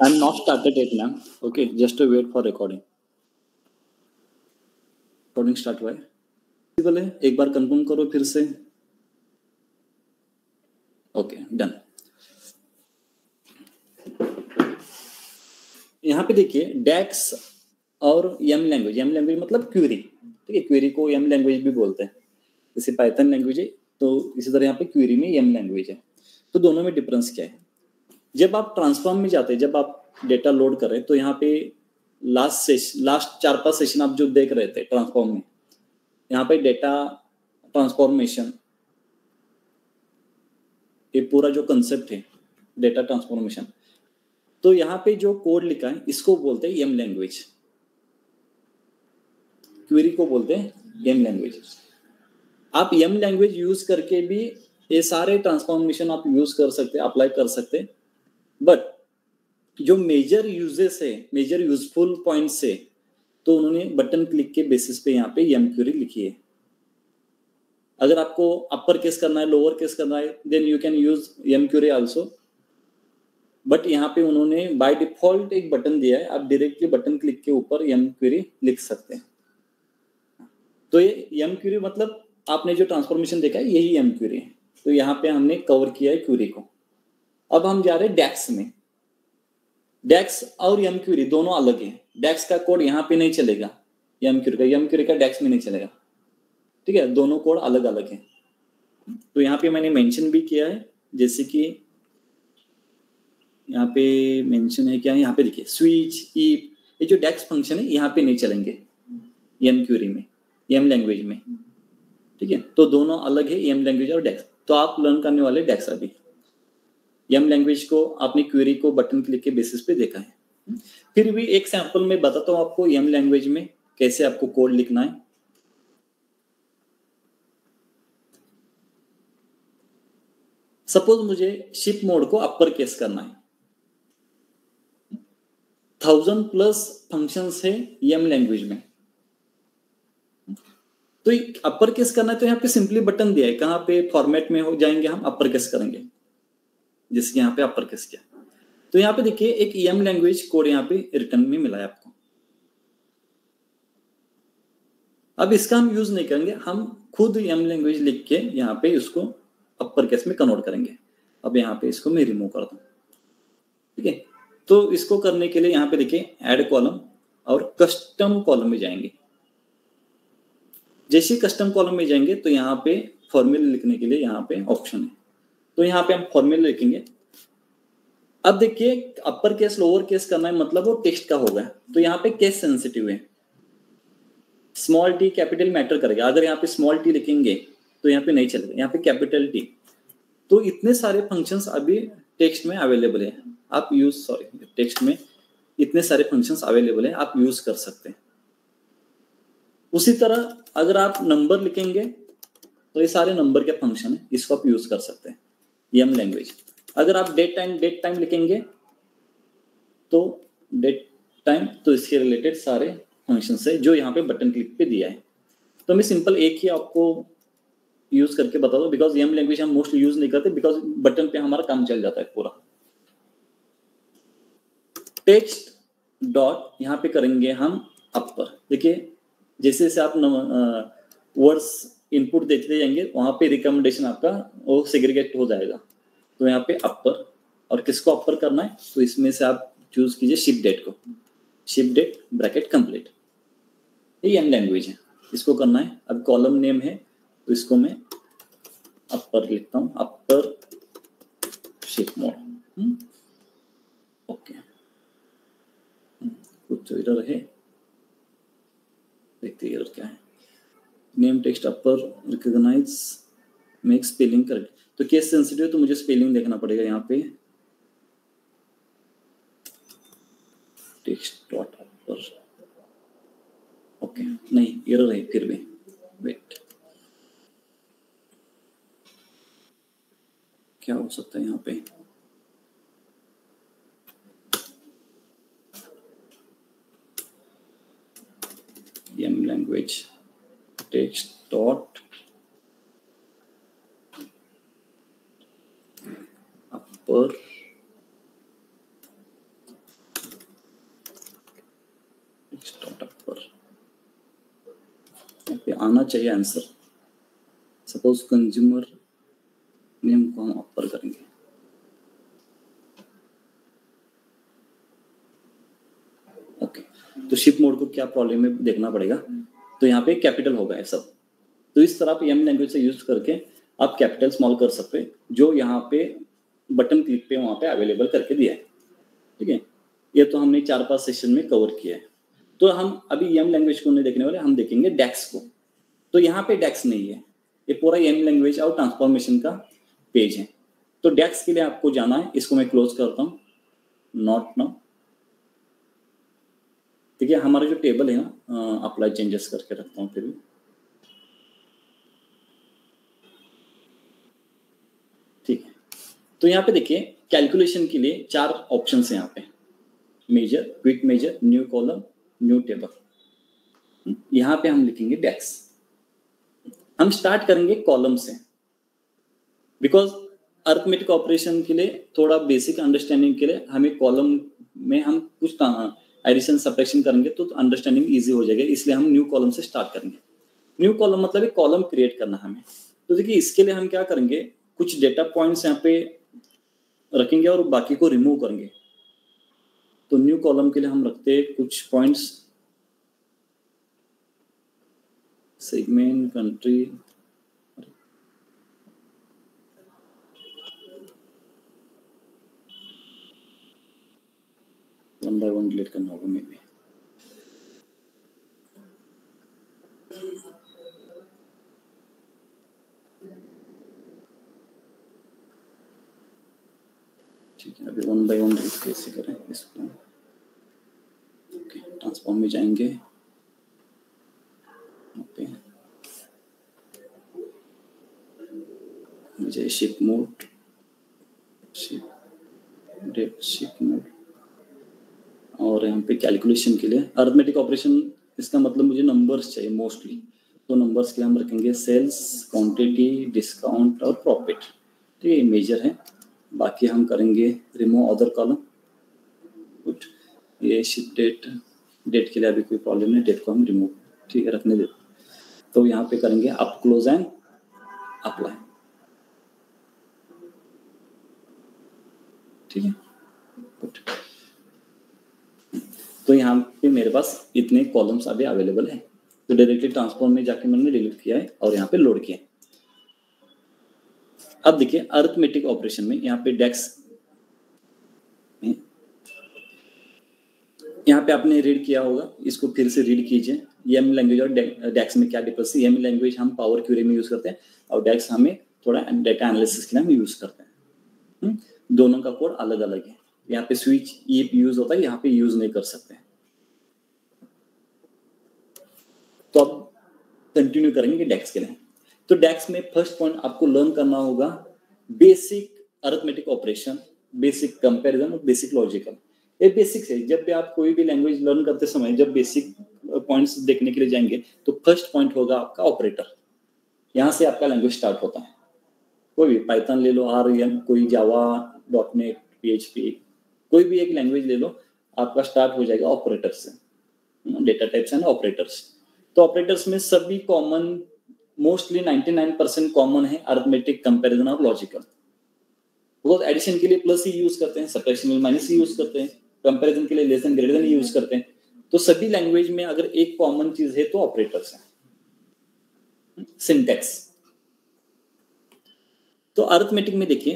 I'm not started yet, ma'am. Okay, just to wait for recording. Recording start हुआ है? Possible है? एक बार confirm करो फिर से. Okay, done. यहाँ पे देखिए DAX और M लैंग्वेज. M लैंग्वेज मतलब क्वेरी. ठीक है, क्वेरी को M लैंग्वेज भी बोलते हैं. जैसे पाइथन लैंग्वेज है तो इसी तरह यहाँ पे क्वेरी में M लैंग्वेज है. तो दोनों में डिफरेंस क्या है? जब आप ट्रांसफॉर्म में जाते हैं, जब आप डेटा लोड कर रहे हैं, तो यहाँ पे लास्ट 4-5 सेशन आप जो देख रहे थे ट्रांसफॉर्म में, यहाँ पे डेटा ट्रांसफॉर्मेशन, ये पूरा जो कंसेप्ट है डेटा ट्रांसफॉर्मेशन, तो यहाँ पे जो कोड लिखा है इसको बोलते हैं एम लैंग्वेज. क्वेरी को बोलते हैं एम लैंग्वेज. आप एम लैंग्वेज यूज करके भी ये सारे ट्रांसफॉर्मेशन आप यूज कर सकते हैं, अप्लाई कर सकते हैं. बट जो मेजर यूजेस है, मेजर यूजफुल पॉइंट्स है, तो उन्होंने बटन क्लिक के बेसिस पे यहाँ पे एम क्वेरी लिखी है. अगर आपको अपर केस करना है, लोअर केस करना है, then you can use M query also. But यहाँ पे उन्होंने बाय डिफॉल्ट एक बटन दिया है, आप डायरेक्टली बटन क्लिक के ऊपर एम क्वेरी लिख सकते हैं. तो ये एम क्वेरी मतलब आपने जो ट्रांसफॉर्मेशन देखा है यही एम क्वेरी है. तो यहाँ पे हमने कवर किया है क्वेरी को. अब हम जा रहे हैं डैक्स में. डैक्स और एम क्वेरी दोनों अलग है. डैक्स का कोड यहाँ पे नहीं चलेगा, एम क्वेरी का डैक्स में नहीं चलेगा. ठीक है, दोनों कोड अलग अलग है. तो यहाँ पे मैंने मेंशन भी किया है, जैसे कि यहाँ पे मेंशन है क्या, यहाँ पे देखिए स्विच, ईफ, ये जो डैक्स फंक्शन है यहाँ पे नहीं चलेंगे एम क्वेरी में, एम लैंग्वेज में. ठीक है, तो दोनों अलग है, एम लैंग्वेज और डैक्स. तो आप लर्न करने वाले डैक्स. अभी एम लैंग्वेज को आपने क्वेरी को बटन क्लिक के बेसिस पे देखा है. फिर भी एक सैंपल में बताता हूँ आपको एम लैंग्वेज में कैसे आपको कोड लिखना है. सपोज मुझे शिप मोड को अपर केस करना है. 1000+ फंक्शंस है एम लैंग्वेज में. तो अपर केस करना है तो यहाँ पे सिंपली बटन दिया है. कहाँ पे फॉर्मेट में हो जाएंगे, हम अपर केस करेंगे. जैसे यहाँ पे अपर केस किया, तो यहाँ पे देखिए एक एम लैंग्वेज कोड यहाँ पे रिटर्न में मिला है आपको. अब इसका हम यूज नहीं करेंगे, हम खुद एम लैंग्वेज लिख के यहाँ पे इसको अपर केस में कन्वर्ट करेंगे. अब यहाँ पे इसको मैं रिमूव कर दूं. ठीक है, तो इसको करने के लिए यहाँ पे देखिए ऐड कॉलम और कस्टम कॉलम में जाएंगे. जैसे कस्टम कॉलम में जाएंगे तो यहाँ पे फॉर्मूला लिखने के लिए यहाँ पे ऑप्शन है. तो यहाँ पे हम फॉर्मूला लिखेंगे. अब देखिए अपर केस लोअर केस करना है, मतलब वो टेक्स्ट का होगा. तो यहाँ पे केस सेंसिटिव है, स्मॉल टी कैपिटल मैटर करेगा. अगर यहाँ पे स्मॉल टी लिखेंगे तो यहाँ पे नहीं चलेगा, यहाँ पे कैपिटल टी. तो इतने सारे फंक्शंस अभी टेक्स्ट में अवेलेबल है, आप यूज टेक्स्ट में इतने सारे फंक्शंस अवेलेबल है, आप यूज कर सकते हैं. उसी तरह अगर आप नंबर लिखेंगे तो ये सारे नंबर के फंक्शन है, इसको आप यूज कर सकते हैं एम लैंग्वेज. अगर आप डेट टाइम लिखेंगे तो डेट टाइम, तो इसके रिलेटेड सारे फंक्शंस है जो यहाँ पे बटन क्लिक पे दिया है. तो मैं सिंपल एक ही आपको यूज करके बता दो, बिकॉज एम लैंग्वेज हम मोस्टली यूज नहीं करते, बिकॉज बटन पे हमारा काम चल जाता है पूरा. टेक्स्ट डॉट यहाँ पे करेंगे हम अपर. देखिए जैसे जैसे आप वर्ड्स इनपुट देते जाएंगे वहां पे रिकमेंडेशन आपका वो सेग्रीगेट हो जाएगा. तो यहाँ पे अपर, और किसको अपर करना है तो इसमें से आप चूज कीजिए शिप डेट को. शिप डेट ब्रैकेट कंप्लीट, ये एम लैंग्वेज है, इसको करना है. अब कॉलम नेम है तो इसको मैं अपर लिखता हूँ, अपर शिप मोड. ओके, कुछ तो इधर है, देखते हैं क्या है. नेम टेक्स्ट अपर रिकॉग्नाइज मेक स्पेलिंग करेक्ट. तो केस सेंसिटिव तो मुझे स्पेलिंग देखना पड़ेगा. यहाँ पे टेक्स्ट डॉट अपर, ओके नहीं एरर है फिर भी. वेट, क्या हो सकता है यहाँ पे. एम लैंग्वेज टेक्स्ट डॉट अपर पे आना चाहिए आंसर। सपोज कंज्यूमर नेम को हम अपर करेंगे, ओके। तो शिप मोड को क्या प्रॉब्लम है देखना पड़ेगा। तो यहाँ पे कैपिटल होगा ये सब। तो इस तरह आप यम लैंग्वेज से यूज करके आप कैपिटल स्मॉल कर सकते हैं, जो यहाँ पे बटन क्लिक पे वहाँ पे अवेलेबल करके दिया है, ठीक है। ये तो हमने 4-5 सेशन में कवर किया है। तो हम अभी यम लैंग्वेज को नहीं देखने वाले, हम देखेंगे डेक्स को। तो यहाँ पे डेक्स नहीं है, ये पूरा यम लैंग्वेज और ट्रांसफॉर्मेशन का पेज है। तो डेक्स के लिए आपको जाना है, इसको मैं क्लोज करता हूँ, नॉट नाउ, ठीक है। हमारा जो टेबल है ना, अप्लाई चेंजेस करके रखता हूँ फिर भी, ठीक है। तो यहाँ पे देखिए कैलकुलेशन के लिए 4 ऑप्शंस हैं यहाँ पे, measure, quick measure, new column, new table. यहाँ पे हम लिखेंगे डेक्स। हम स्टार्ट करेंगे कॉलम से, बिकॉज अरिथमेटिक ऑपरेशन के लिए थोड़ा बेसिक अंडरस्टैंडिंग के लिए हमें कॉलम में हम कुछ एडिशन सब्ट्रैक्शन करेंगे तो अंडरस्टैंडिंग इजी हो जाएगा, इसलिए हम न्यू कॉलम से स्टार्ट करेंगे। न्यू कॉलम मतलब एक कॉलम क्रिएट करना हमें। तो देखिए इसके लिए हम क्या करेंगे, कुछ डेटा पॉइंट्स यहाँ पे रखेंगे और बाकी को रिमूव करेंगे। तो न्यू कॉलम के लिए हम रखते हैं कुछ points, segment, country, one by one delete करना होगा मे बी। ठीक है, अभी वन बाय वन डिलीट कैसे करें इसको। ओके, ट्रांसफॉर्म में जाएंगे, ओके, मुझे ship mode, ship date, ship mode, और यहाँ पे कैलकुलेशन के लिए अरिथमेटिक ऑपरेशन, इसका मतलब मुझे नंबर्स चाहिए मोस्टली। तो नंबर्स के लिए हम रखेंगे सेल्स, क्वांटिटी, डिस्काउंट और प्रॉफिट। तो ये मेजर है। बाकी हम करेंगे रिमूव अदर कॉलम, गुड। ये शिप डेट, डेट के लिए अभी कोई प्रॉब्लम नहीं, डेट को हम रिमूव, ठीक है, रखने देते। तो यहाँ पे करेंगे अप क्लोज एंड अप्लाई, ठीक है, गुड। तो यहाँ पे मेरे पास इतने कॉलम्स अभी अवेलेबल है। तो डायरेक्टली ट्रांसफॉर्म में जाके मैंने डिलीट किया है और यहाँ पे लोड किया है। अब देखिए अरिथमेटिक ऑपरेशन में यहाँ पे डेक्स, यहाँ पे आपने रीड किया होगा, इसको फिर से रीड कीजिए। यम लैंग्वेज और डेक्स में क्या डिफरेंस है। यम लैंग्वेज हम पावर क्यूरी में यूज करते हैं और डेक्स हमें थोड़ा डेटा एनालिसिस के लिए हम यूज करते हैं। दोनों का कोड अलग अलग है। यहाँ पे स्विच ये यूज होता है, यहाँ पे यूज नहीं कर सकते। तो अब कंटिन्यू करेंगे डेक्स के लिए। तो डेक्स में फर्स्ट पॉइंट आपको लर्न करना होगा basic arithmetic operation, basic comparison और बेसिक लॉजिकल। ये बेसिक्स है। जब भी आप कोई भी लैंग्वेज लर्न करते समय जब बेसिक पॉइंट्स देखने के लिए जाएंगे तो फर्स्ट पॉइंट होगा आपका ऑपरेटर। यहाँ से आपका लैंग्वेज स्टार्ट होता है। कोई भी पाइथन ले लो, आर या कोई जावा, डॉटनेट, पीएचपी, कोई भी एक लैंग्वेज ले लो, आपका स्टार्ट हो जाएगा ऑपरेटर से। Data types and operators. तो ऑपरेटर्स में सभी कॉमन, मोस्टली 99% कॉमन है अरिथमेटिक, कंपैरिजन और लॉजिकल। बिकॉज एडिशन के लिए प्लस ही यूज करते हैं, सब्ट्रैक्शन के लिए माइनस ही यूज करते हैं, कंपैरिजन के लिए less than greater then use करते हैं। तो सभी लैंग्वेज में अगर एक कॉमन चीज है तो ऑपरेटर्स है। सिंटैक्स। तो अरिथमेटिक में देखिए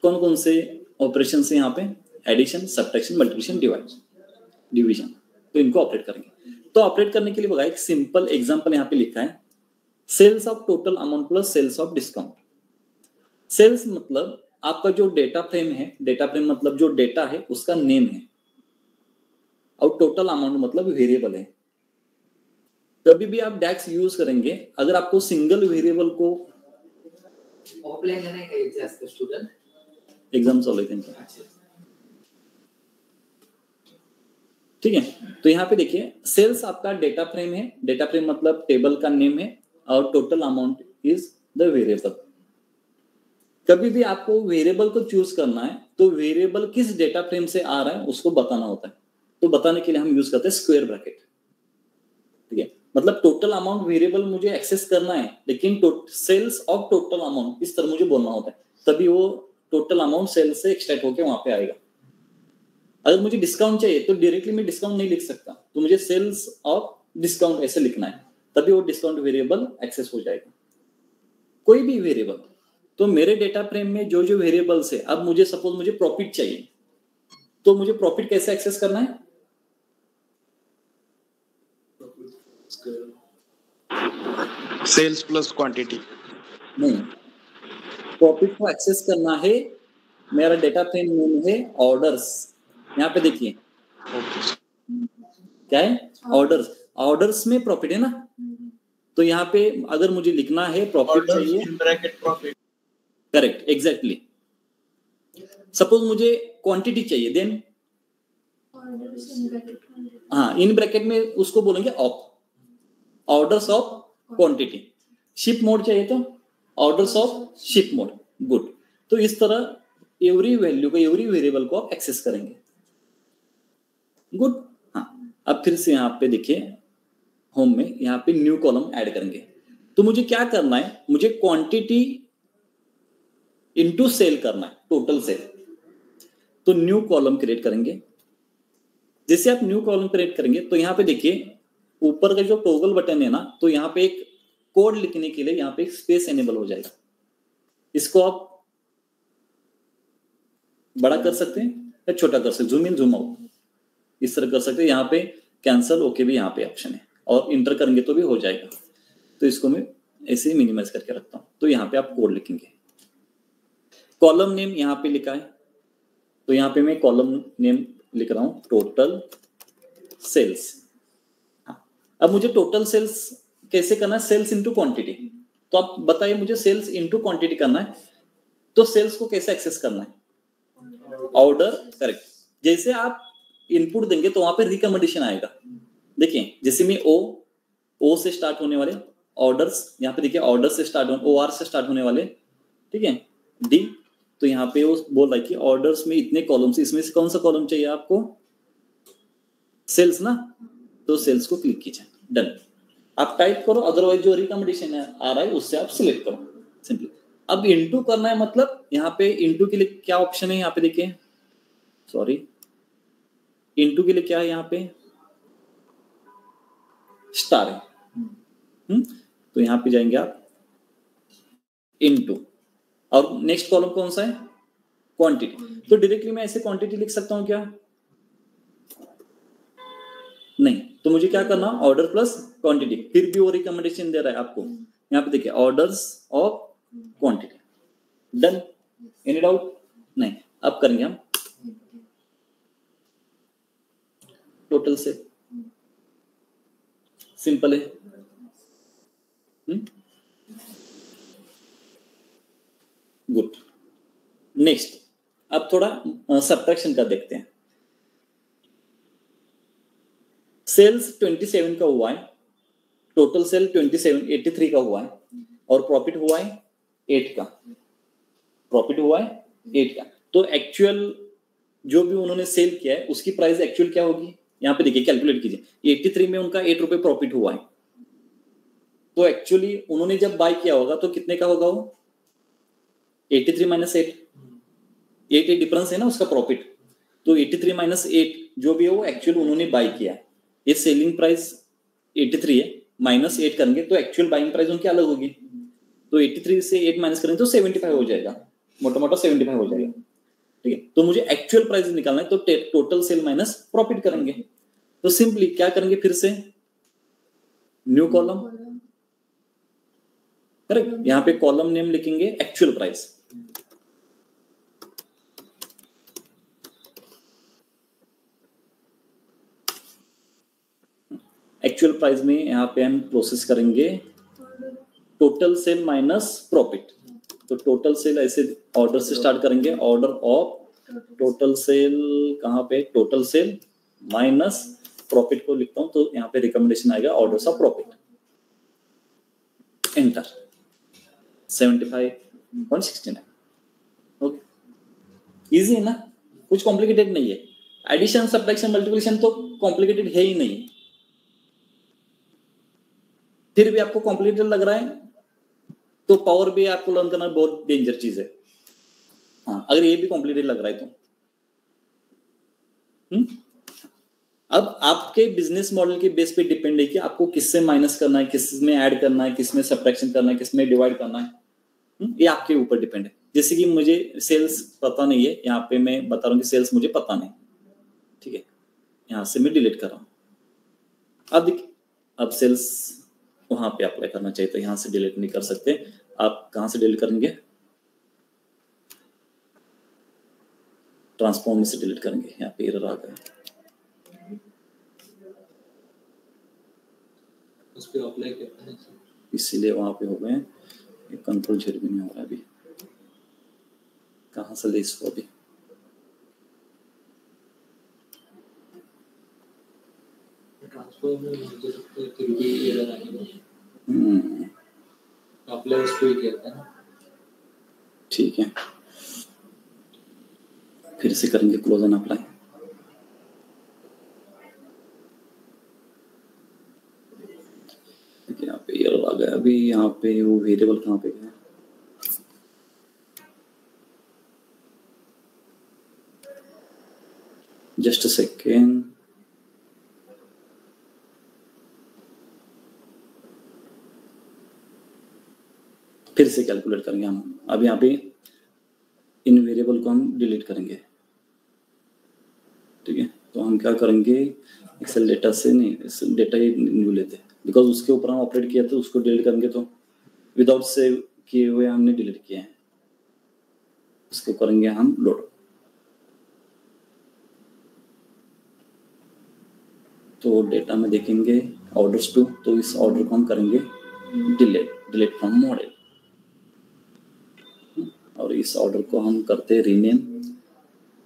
कौन कौन से ऑपरेशन है यहाँ पे, एडिशन, सब्ट्रैक्शन, मल्टीप्लिकेशन, डिवीजन। तो इनको ऑपरेट करेंगे। तो ऑपरेट करने के लिए बघा एक सिंपल एग्जांपल यहाँ पे लिखा है, sales of total amount plus sales of discount. Sales मतलब आपका जो डेटा फ्रेम है, डेटा फ्रेम मतलब जो डेटा है उसका नेम है, और टोटल अमाउंट मतलब वेरिएबल है। कभी भी आप डेक्स यूज करेंगे, अगर आपको सिंगल वेरिएबल को ऑफलाइन है का एग्जाम स्टूडेंट एग्जाम चल रहे थे, ठीक है। तो यहाँ पे देखिए सेल्स आपका डेटा फ्रेम है, डेटा फ्रेम मतलब टेबल का नेम है, और total amount is the variable. कभी भी आपको वेरिएबल को चूज करना है तो वेरिएबल किस डेटा फ्रेम से आ रहा है उसको बताना होता है। तो बताने के लिए हम यूज करते हैं स्क्वायर ब्रैकेट, ठीक है। मतलब टोटल अमाउंट वेरिएबल मुझे एक्सेस करना है, लेकिन सेल्स ऑफ टोटल अमाउंट इस तरह मुझे बोलना होता है, तभी वो टोटल अमाउंट सेल से एक्सट्रैक्ट होके वहां पे आएगा। अगर मुझे डिस्काउंट चाहिए तो डायरेक्टली मैं डिस्काउंट नहीं लिख सकता, तो मुझे सेल्स ऑफ डिस्काउंट ऐसे लिखना है, तभी वो डिस्काउंट वेरिएबल एक्सेस हो जाएगा। कोई भी वेरिएबल, तो मेरे डेटा फ्रेम में जो जो वेरिएबल्स है, अब मुझे सपोज मुझे प्रॉफिट चाहिए, तो मुझे प्रॉफिट कैसे एक्सेस करना है? सेल्स प्लस क्वांटिटी नहीं, प्रॉफिट को एक्सेस करना है, मेरा डेटा फ्रेम नेम है ऑर्डर्स। यहाँ पे देखिए क्या है, ऑर्डर्स। ऑर्डर्स में प्रॉफिट है ना, तो यहाँ पे अगर मुझे लिखना है प्रॉफिट चाहिए, in bracket profit, correct, exactly. Suppose मुझे क्वांटिटी चाहिए, देन हाँ, इन ब्रैकेट में उसको बोलेंगे of, orders of quantity. Ship mode चाहिए तो orders of ship mode, good. तो इस तरह एवरी वैल्यू को, एवरी वेरिएबल को आप एक्सेस करेंगे, गुड। हाँ, अब फिर से यहाँ पे देखिए होम में, यहाँ पे न्यू कॉलम ऐड करेंगे। तो मुझे क्या करना है, मुझे क्वांटिटी इनटू सेल करना है, टोटल सेल। तो न्यू कॉलम क्रिएट करेंगे। जैसे आप न्यू कॉलम क्रिएट करेंगे तो यहाँ पे देखिए ऊपर का जो टॉगल बटन है ना, तो यहाँ पे एक कोड लिखने के लिए यहाँ पे एक स्पेस एनेबल हो जाएगा। इसको आप बड़ा कर सकते हैं या छोटा कर सकते हैं, जूम इन जूम आउट इस तरह कर सकते हैं। यहाँ पे कैंसल ओके भी यहाँ पे ऑप्शन है, और इंटर करेंगे तो भी हो जाएगा। तो इसको मैं ऐसे ही मिनिमाइज करके रखता हूँ। तो यहाँ पे आप कोड लिखेंगे, कॉलम नेम यहाँ पे लिखा है, तो यहाँ पे मैं कॉलम नेम लिख रहा हूँ टोटल सेल्स। हाँ, अब मुझे टोटल सेल्स कैसे करना है, सेल्स इनटू क्वांटिटी। तो आप बताइए मुझे सेल्स इनटू क्वांटिटी करना है, तो सेल्स को कैसे एक्सेस करना है, ऑर्डर, करेक्ट। जैसे आप इनपुट देंगे तो वहां पे रिकमेंडेशन आएगा। देखिए जैसे मैं ओ से स्टार्ट होने वाले ऑर्डर्स, यहाँ पे देखिए ऑर्डर से स्टार्ट OR से स्टार्ट होने वाले, ठीक है, डी। तो यहाँ पे वो बोल रहा है कि ऑर्डर्स में इतने कॉलम्स, इसमें से कौन सा कॉलम चाहिए आपको, सेल्स ना, तो सेल्स को क्लिक कीजिए, डन। आप टाइप करो, अदरवाइज जो रिकमेंडेशन आ रहा है उससे आप सिलेक्ट करो सिंपली। अब इनटू करना है, मतलब यहाँ पे इनटू के लिए क्या ऑप्शन है, यहाँ पे देखिए, सॉरी, इनटू के लिए क्या है, यहाँ पे स्टार है। तो यहाँ पे जाएंगे आप इनटू, और नेक्स्ट कॉलम कौन सा है, क्वांटिटी। तो डायरेक्टली मैं ऐसे क्वांटिटी लिख सकता हूं क्या, नहीं। तो मुझे क्या करना, ऑर्डर प्लस क्वांटिटी, फिर भी वो रिकमेंडेशन दे रहा है आपको। यहाँ पे देखिए orders of quantity, done. Any doubt, नहीं। अब करेंगे हम टोटल से, सिंपल है। गुड, नेक्स्ट अब थोड़ा सब्ट्रैक्शन का देखते हैं। सेल्स 27 का हुआ है, टोटल सेल 83 का हुआ है, और प्रॉफिट हुआ है 8 का, प्रॉफिट हुआ है 8 का। तो एक्चुअल जो भी उन्होंने सेल किया है उसकी प्राइस एक्चुअल क्या होगी, यहाँ पे देखिए कैलकुलेट कीजिए। 83 में उनका 8 रुपए प्रॉफिट हुआ है, तो एक्चुअली उन्होंने जब बाय किया होगा तो कितने का होगा वो, 83 माइनस 8, 8 डिफरेंस है ना उसका प्रॉफिट। तो 83 माइनस 8 जो भी है वो एक्चुअल उन्होंने बाय किया है। ये सेलिंग प्राइस 83 है, माइनस 8 करेंगे तो एक्चुअल बाइंग प्राइस उनकी अलग होगी। तो 83 से 8 माइनस करेंगे तो 75 हो जाएगा, मोटा मोटा 75 हो जाएगा, ठीक है। तो मुझे एक्चुअल प्राइस निकालना है, तो टोटल सेल माइनस प्रॉफिट करेंगे। तो सिंपली क्या करेंगे, फिर से न्यू कॉलम, करेक्ट। यहाँ पे कॉलम नेम लिखेंगे एक्चुअल प्राइस, एक्चुअल प्राइस में यहाँ पे हम प्रोसेस करेंगे टोटल सेल माइनस प्रॉफिट। तो टोटल सेल ऐसे ऑर्डर से स्टार्ट करेंगे, ऑर्डर ऑफ टोटल सेल, कहाँ पे, टोटल सेल माइनस प्रॉफिट को लिखता हूं, तो यहाँ पे रिकमेंडेशन आएगा orders of profit, enter 75.69। Okay, easy है ना, कुछ कॉम्प्लिकेटेड नहीं है। एडिशन, सब्ट्रैक्शन, मल्टीप्लिकेशन तो कॉम्प्लिकेटेड है ही नहीं। फिर भी आपको कॉम्प्लिकेटेड लग रहा है तो पावर भी आपको लर्न करना बहुत डेंजर चीज है। हाँ, अगर ये भी कॉम्प्लिकेटेड लग रहा है तो अब आपके बिजनेस मॉडल के बेस पे डिपेंड है कि आपको किससे माइनस करना है, किसमें ऐड करना है, किसमें सब्ट्रैक्शन करना है, किसमें डिवाइड करना है। ये आपके ऊपर डिपेंड है। जैसे कि मुझे सेल्स पता नहीं है, यहाँ पे मैं बता रहा हूँ कि सेल्स मुझे पता नहीं, ठीक है, यहाँ से मैं डिलीट कर रहा हूँ। अब देखिए, अब सेल्स वहां पे अप्लाई करना चाहिए, तो यहाँ से डिलीट नहीं कर सकते। आप कहाँ से डिलीट करेंगे? ट्रांसफॉर्म से डिलीट करेंगे। यहाँ पे एरर आ गया, उस पे अप्लाई करते हैं, इसीलिए वहां पे हो गए। कंट्रोल Z भी नहीं हो रहा अभी, कहाँ से ले इसको अभी? ट्रांसफर में मुझे लगता है कि रिपीट एरर आएगा। अप्लाई उस पे ही कहते हैं ना, ठीक है, फिर से करेंगे क्लोज एंड अप्लाई। यहाँ पे एरर आ गया अभी। यहाँ पे वो वेरिएबल कहाँ पे गया? Just a second. फिर से कैलकुलेट करेंगे हम। अब यहाँ पे इन वेरिएबल को हम डिलीट करेंगे, ठीक है। तो हम क्या करेंगे, एक्सेल डेटा से नहीं, एक्सेल डेटा ही न्यू लेते हैं, बिकॉज उसके ऊपर हम ऑपरेट किया था, उसको डिलीट करेंगे तो विदाउट सेव किए हुए हमने डिलीट किए हैं। उसको करेंगे हम लोड। तो डेटा में देखेंगे ऑर्डर्स टू, तो इस ऑर्डर को हम करेंगे डिलीट फ्रॉम मॉडल, और इस ऑर्डर को हम करते हैं रीनेम।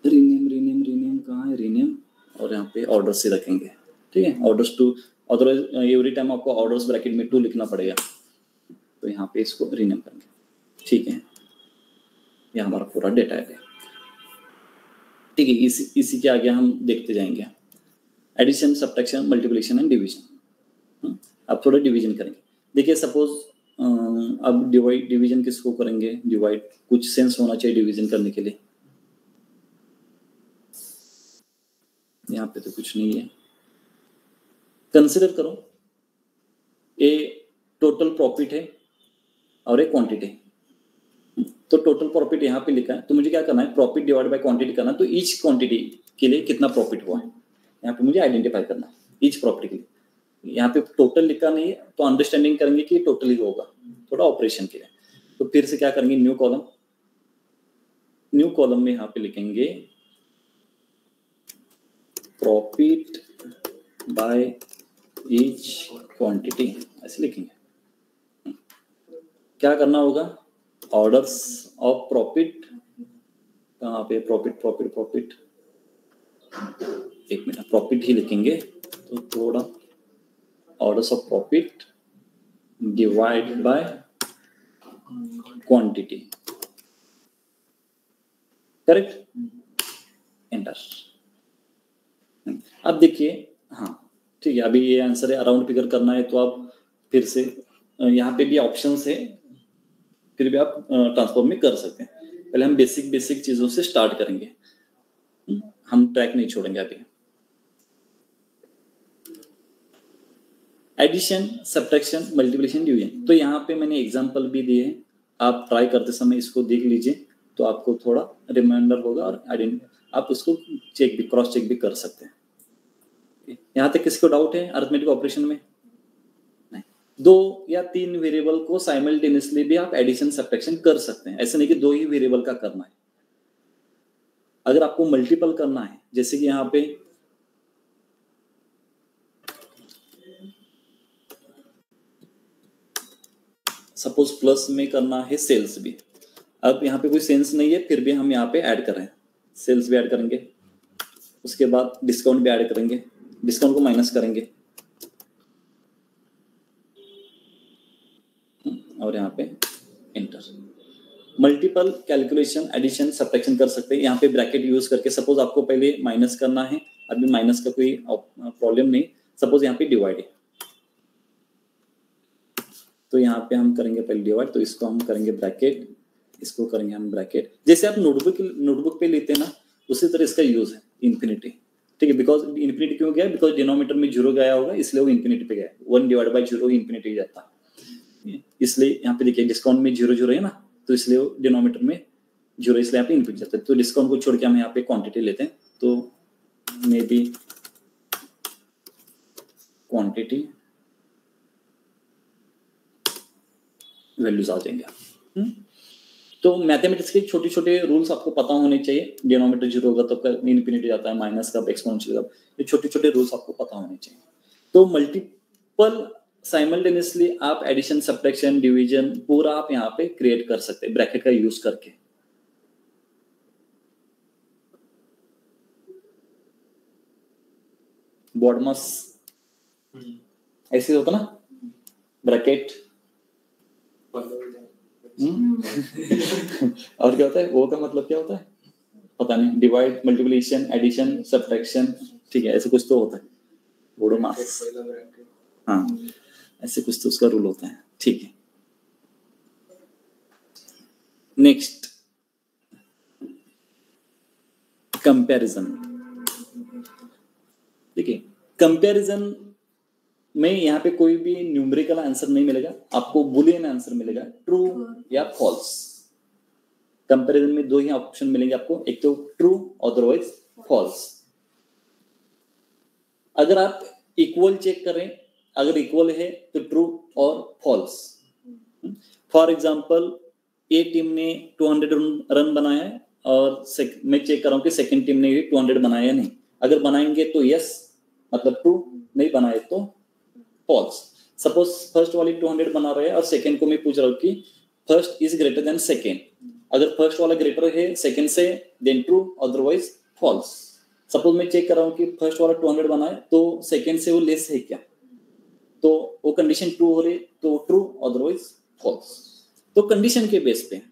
रीनेम कहाँ है? रीनेम, और यहाँ पे ऑर्डर से रखेंगे, ठीक है। Orders two, otherwise every time आपको ऑर्डर्स ब्रैकेट में 2 लिखना पड़ेगा, तो यहाँ पे इसको रीनेम करेंगे, ठीक है। ये हमारा पूरा डेटा है, ठीक है। इसी के आगे हम देखते जाएंगे addition, subtraction, multiplication and division. अब थोड़ा डिवीजन करेंगे। देखिए सपोज अब डिवीजन किसको करेंगे? डिवाइड, कुछ सेंस होना चाहिए डिवीजन करने के लिए। यहाँ पे तो कुछ नहीं है। कंसिडर करो ए टोटल प्रॉफिट है और एक क्वांटिटी है। तो टोटल प्रॉफिट यहाँ पे लिखा है, तो मुझे क्या करना है? प्रॉफिट डिवाइड बाय क्वांटिटी करना। तो ईच क्वांटिटी के लिए कितना प्रॉफिट हुआ है, यहाँ पे मुझे आइडेंटिफाई करना है ईच प्रॉफिट के लिए। यहाँ पे टोटल लिखा नहीं है, तो अंडरस्टैंडिंग करेंगे कि टोटल ही होगा, थोड़ा ऑपरेशन के लिए। तो फिर से क्या करेंगे? न्यू कॉलम में यहाँ पे लिखेंगे प्रॉफिट बाय ईच क्वांटिटी, ऐसे लिखेंगे। क्या करना होगा? ऑर्डर्स ऑफ प्रॉफिट, कहाँ पे प्रॉफिट, एक मिनट, प्रॉफिट ही लिखेंगे, तो थोड़ा orders of profit divide by quantity, correct, enter. अब देखिए, हाँ ठीक है, अभी ये आंसर है। अराउंड फिगर करना है तो आप फिर से यहाँ पे भी ऑप्शंस है, फिर भी आप ट्रांसफॉर्म में कर सकते हैं। पहले हम बेसिक चीजों से स्टार्ट करेंगे, हम ट्रैक नहीं छोड़ेंगे अभी। Addition, subtraction, multiplication, division. तो यहाँ पे मैंने एग्जांपल भी दिए हैं, आप ट्राई करते समय इसको देख लीजिए, तो आपको थोड़ा रिमाइंडर होगा, और आप उसको चेक भी, क्रॉस चेक भी कर सकते हैं। यहाँ तक किसको डाउट है अरिथमेटिक ऑपरेशन में? नहीं। 2 या 3 वेरिएबल को साइमल्टेनियसली भी आप एडिशन सब्ट्रैक्शन कर सकते हैं, ऐसे नहीं कि 2 ही वेरिएबल का करना है। अगर आपको मल्टीपल करना है, जैसे कि यहाँ पे सपोज प्लस में करना है सेल्स भी। अब यहाँ पे कोई सेंस नहीं है, फिर भी हम यहाँ पे ऐड कर रहे हैं, सेल्स भी ऐड करेंगे, उसके बाद डिस्काउंट भी ऐड करेंगे, डिस्काउंट को माइनस करेंगे, और यहाँ पे enter. Multiple calculation, addition, subtraction कर सकते हैं यहाँ पे ब्रैकेट यूज करके। सपोज आपको पहले माइनस करना है, अभी माइनस का कोई प्रॉब्लम नहीं। सपोज यहाँ पे डिवाइड है, तो यहाँ पे हम करेंगे पहले डिवाइड, तो इसको हम करेंगे ब्रैकेट, इसको करेंगे हम ब्रैकेट। जैसे आप नोटबुक पे लेते हैं ना, उसी तरह इसका यूज है इन्फिनिटी, ठीक है। बिकॉज इन्फिनिटी क्यों गया, बिकॉज डिनोमिनेटर में 0 गया होगा, इसलिए वो इन्फिनिटी पे गया। 1/0 इन्फिनिटी जाता है, इसलिए यहाँ पे देखिए डिस्काउंट में 0 है ना, तो इसलिए वो डिनोमिनेटर में 0, इसलिए यहाँ पे इन्फिनिटी जाता है। तो डिस्काउंट को छोड़ के हम यहाँ पे क्वांटिटी लेते हैं, तो मे बी क्वांटिटी वैल्यूज आ जाएंगे। तो मैथमेटिक्स के छोटे छोटे रूल्स आपको पता होने चाहिए। डिनोमिनेटर 0 होगा तो इन्फिनिटी जाता है, माइनस का एक्सपोनेंशियल का, ये छोटे छोटे रूल्स आपको पता होने चाहिए। तो मल्टीपल साइमल्टेनियसली आप एडिशन, सब्ट्रैक्शन, डिवीजन पूरा आप यहाँ पे क्रिएट कर सकते हैं ब्रैकेट का यूज करके। बॉडमस ऐसे होता ना ब्रैकेट। और क्या होता है, वो का मतलब क्या होता है पता नहीं, डिवाइड, मल्टीप्लिकेशन, एडिशन, सब्ट्रैक्शन, ठीक है, ऐसे कुछ तो होता है। बॉडमस, हाँ ऐसे कुछ तो उसका रूल होता है, ठीक है। Next comparison. देखिए कंपैरिजन में यहाँ पे कोई भी न्यूमेरिकल आंसर नहीं मिलेगा, आपको बुलियन आंसर मिलेगा, ट्रू या फॉल्स। कंपैरिजन में 2 ही ऑप्शन मिलेंगे आपको, एक तो ट्रू, अदरवाइज फॉल्स। अगर आप इक्वल चेक करें, अगर इक्वल है तो ट्रू और false. For example A team ने 200 रन बनाया है और मैं चेक कर रहा हूं कि सेकंड टीम ने भी 200 बनाया नहीं। अगर बनाएंगे तो यस मतलब ट्रू, नहीं बनाए तो फॉल्स। सपोज फर्स्ट वाली 200 बना रहे हैं और सेकंड को मैं पूछ रहा हूँ कि first is greater than second. अगर फर्स्ट वाला ग्रेटर है सेकंड से then true, otherwise false. Suppose मैं चेक कर रहा हूँ कि फर्स्ट वाला 200 बनाए तो सेकंड से वो लेस है क्या, तो वो कंडीशन ट्रू हो रही तो ट्रू, अदरवाइज फॉल्स। तो कंडीशन के बेस पे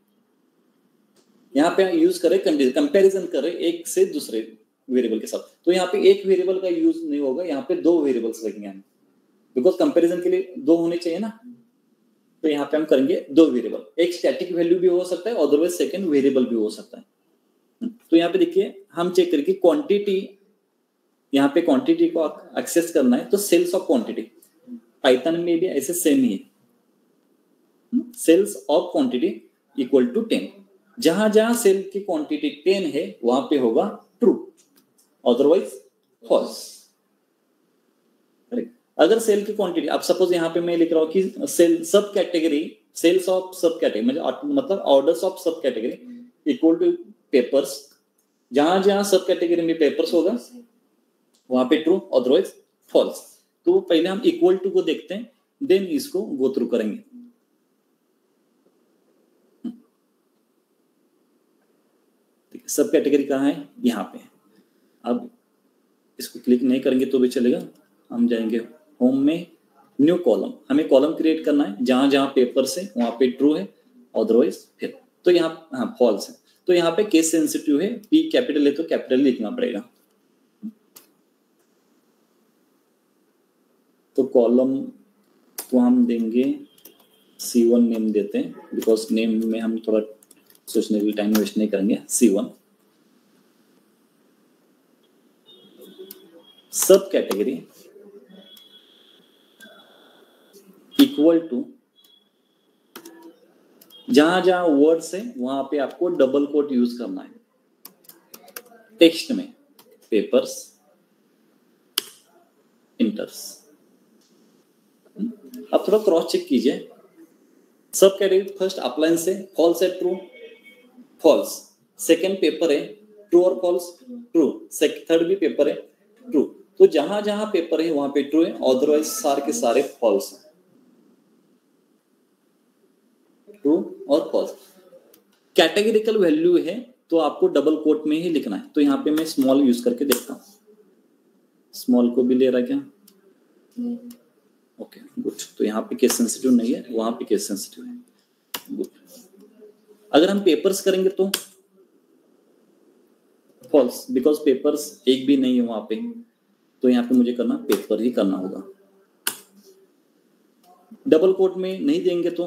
यहाँ पे यूज करें, कंपैरिजन करें एक से दूसरे वेरिएबल के साथ। तो यहाँ पे एक वेरिएबल का यूज नहीं होगा, यहाँ पे 2 वेरिएबल्स लगेंगे, बिकॉज कंपैरिजन के लिए 2 होने चाहिए ना। तो यहाँ पे हम करेंगे 2 वेरिएबल, एक स्टैटिक वैल्यू भी हो सकता है, अदरवाइज सेकंड वेरिएबल भी हो सकता है। तो यहाँ पे देखिए हम चेक करेंगे क्वांटिटी, यहाँ पे क्वांटिटी को एक्सेस करना है तो सेल्स ऑफ क्वांटिटी, पाइथन में भी ऐसे सेम ही है, sales of quantity equal to 10। जहां जहां सेल की क्वांटिटी 10 है वहां पे होगा ट्रू, अदरवाइज फॉल्स। अगर सेल की क्वांटिटी, आप सपोज यहाँ पे मैं लिख रहा हूँ कि सेल सब कैटेगरी, सेल्स ऑफ सब कैटेगरी मतलब ऑर्डर्स ऑफ सब कैटेगरी इक्वल टू पेपर्स। जहां जहां सब कैटेगरी में पेपर्स होगा वहां पे ट्रू, अदरवाइज फॉल्स। तो पहले हम इक्वल टू को देखते हैं, देन इसको गो थ्रू करेंगे। सब कैटेगरी कहाँ है, यहाँ पे। अब इसको क्लिक नहीं करेंगे तो भी चलेगा, हम जाएंगे होम में, न्यू कॉलम, हमें कॉलम क्रिएट करना है, जहां जहां पेपर्स है वहां पे ट्रू है, अदरवाइज फिर तो यहाँ हाँ फॉल्स है। तो यहाँ पे केस सेंसिटिव है, पी कैपिटल है तो कैपिटल लिखना पड़ेगा। तो कॉलम को हम देंगे C1 नेम देते हैं, बिकॉज नेम में हम थोड़ा सोचने के लिए टाइम वेस्ट नहीं करेंगे। C1 सब कैटेगरी इक्वल टू, जहां जहां वर्ड्स है वहां पे आपको डबल कोट यूज करना है। टेक्स्ट में पेपर्स, इंटर्स। अब थोड़ा क्रॉस चेक कीजिए, सब कैटेगरी फर्स्ट अप्लायंस है, फॉल्स है, ट्रू, फॉल्स। सेकंड पेपर है, ट्रू और फॉल्स, ट्रू। थर्ड भी पेपर है, ट्रू। तो जहां जहां पेपर है वहां पे ट्रू है, अदरवाइज सारे के सारे फॉल्स है, ट्रू और फॉल्स। कैटेगरिकल वैल्यू है तो आपको डबल कोट में ही लिखना है। तो यहाँ पे मैं स्मॉल यूज करके देखता हूँ, स्मॉल को भी ले रहा क्या, ओके गुड। तो यहाँ पे केस सेंसिटिव नहीं है, वहां पे केस सेंसिटिव है, गुड। अगर हम पेपर्स करेंगे तो फॉल्स, बिकॉज पेपर्स एक भी नहीं है वहां पे। तो यहाँ पे मुझे करना पेपर ही करना होगा। डबल कोट में नहीं देंगे तो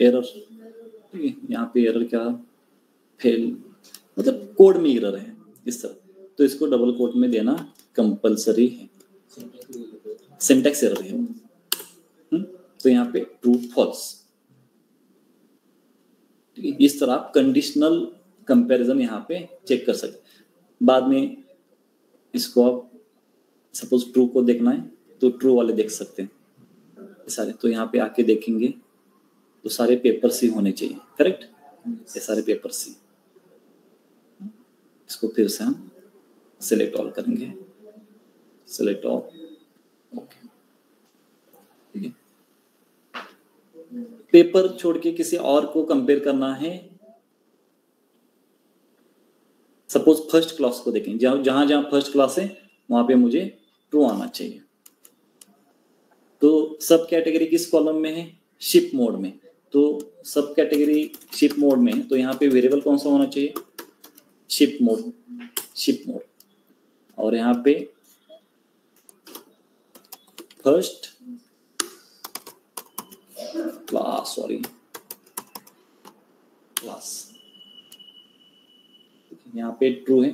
एरर, ठीक है, यहाँ पे एरर क्या, फेल, मतलब कोड में एरर है इस तरह, तो इसको डबल कोट में देना कंपलसरी है, सिंटैक्स एरर है। तो यहाँ पे ट्रू फॉल्स, ठीक है, इस तरह आप कंडीशनल कंपैरिजन यहाँ पे चेक कर सकते। बाद में इसको आप सपोज ट्रू को देखना है तो ट्रू वाले देख सकते हैं सारे, तो यहाँ पे आके देखेंगे तो सारे पेपर सी होने चाहिए, करेक्ट, ये सारे पेपर सी। इसको फिर से हम सिलेक्ट ऑल करेंगे, सिलेक्ट ऑल, ओके, ठीक है। पेपर छोड़ के किसी और को कंपेयर करना है, सपोज फर्स्ट क्लास को देखें, जहां जहां फर्स्ट क्लास है वहां पे मुझे ट्रू आना चाहिए। तो सब कैटेगरी किस कॉलम में है, शिप मोड में, तो सब कैटेगरी शिप मोड में है, तो यहाँ पे वेरिएबल कौन सा होना चाहिए, शिप मोड, शिप मोड, और यहाँ पे फर्स्ट क्लास, सॉरी क्लास, यहाँ पे ट्रू है।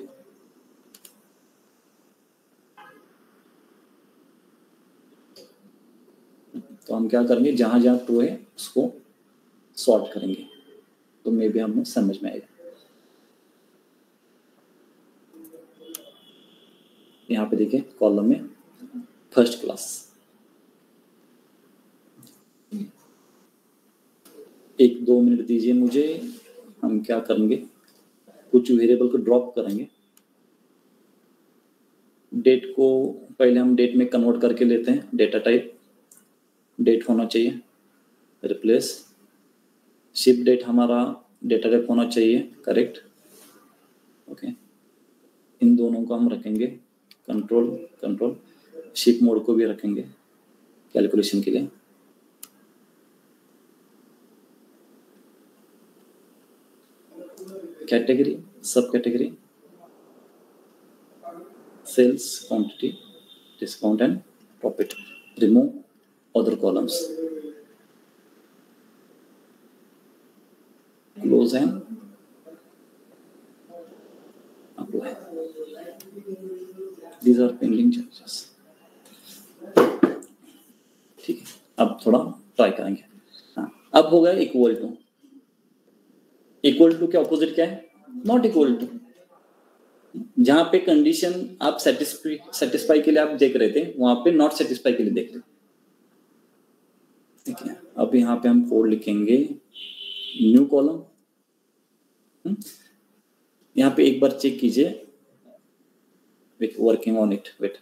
तो हम क्या करेंगे, जहां जहां ट्रू है उसको सॉर्ट करेंगे, तो मे भी हमें समझ में आएगा। यहाँ पे देखिए कॉलम में फर्स्ट क्लास, एक दो मिनट दीजिए मुझे, हम क्या करेंगे, कुछ वेरिएबल को ड्रॉप करेंगे। डेट को पहले हम डेट में कन्वर्ट करके लेते हैं, डेटा टाइप डेट होना चाहिए, रिप्लेस शिप डेट हमारा डेटा टाइप होना चाहिए, करेक्ट, ओके। इन दोनों को हम रखेंगे कंट्रोल कंट्रोल, शिप मोड को भी रखेंगे कैलकुलेशन के लिए। कैटेगरी, सब category, sales, quantity, discount and profit, remove other columns, close and apply, these are pending charges, ठीक है। अब थोड़ा ट्राई करेंगे। हाँ, अब हो गया इक्वल टू, इक्वल टू के ऑपोजिट क्या है, नॉट इक्वल टू। जहां पे कंडीशन आप सेटिस्फाई के लिए आप देख रहे थे, वहां पे नॉट सेटिस्फाई के लिए देख रहे, ठीक है। अब यहाँ पे हम कोड लिखेंगे, न्यू कॉलम, यहाँ पे एक बार चेक कीजिए, वर्किंग ऑन इट, वेट,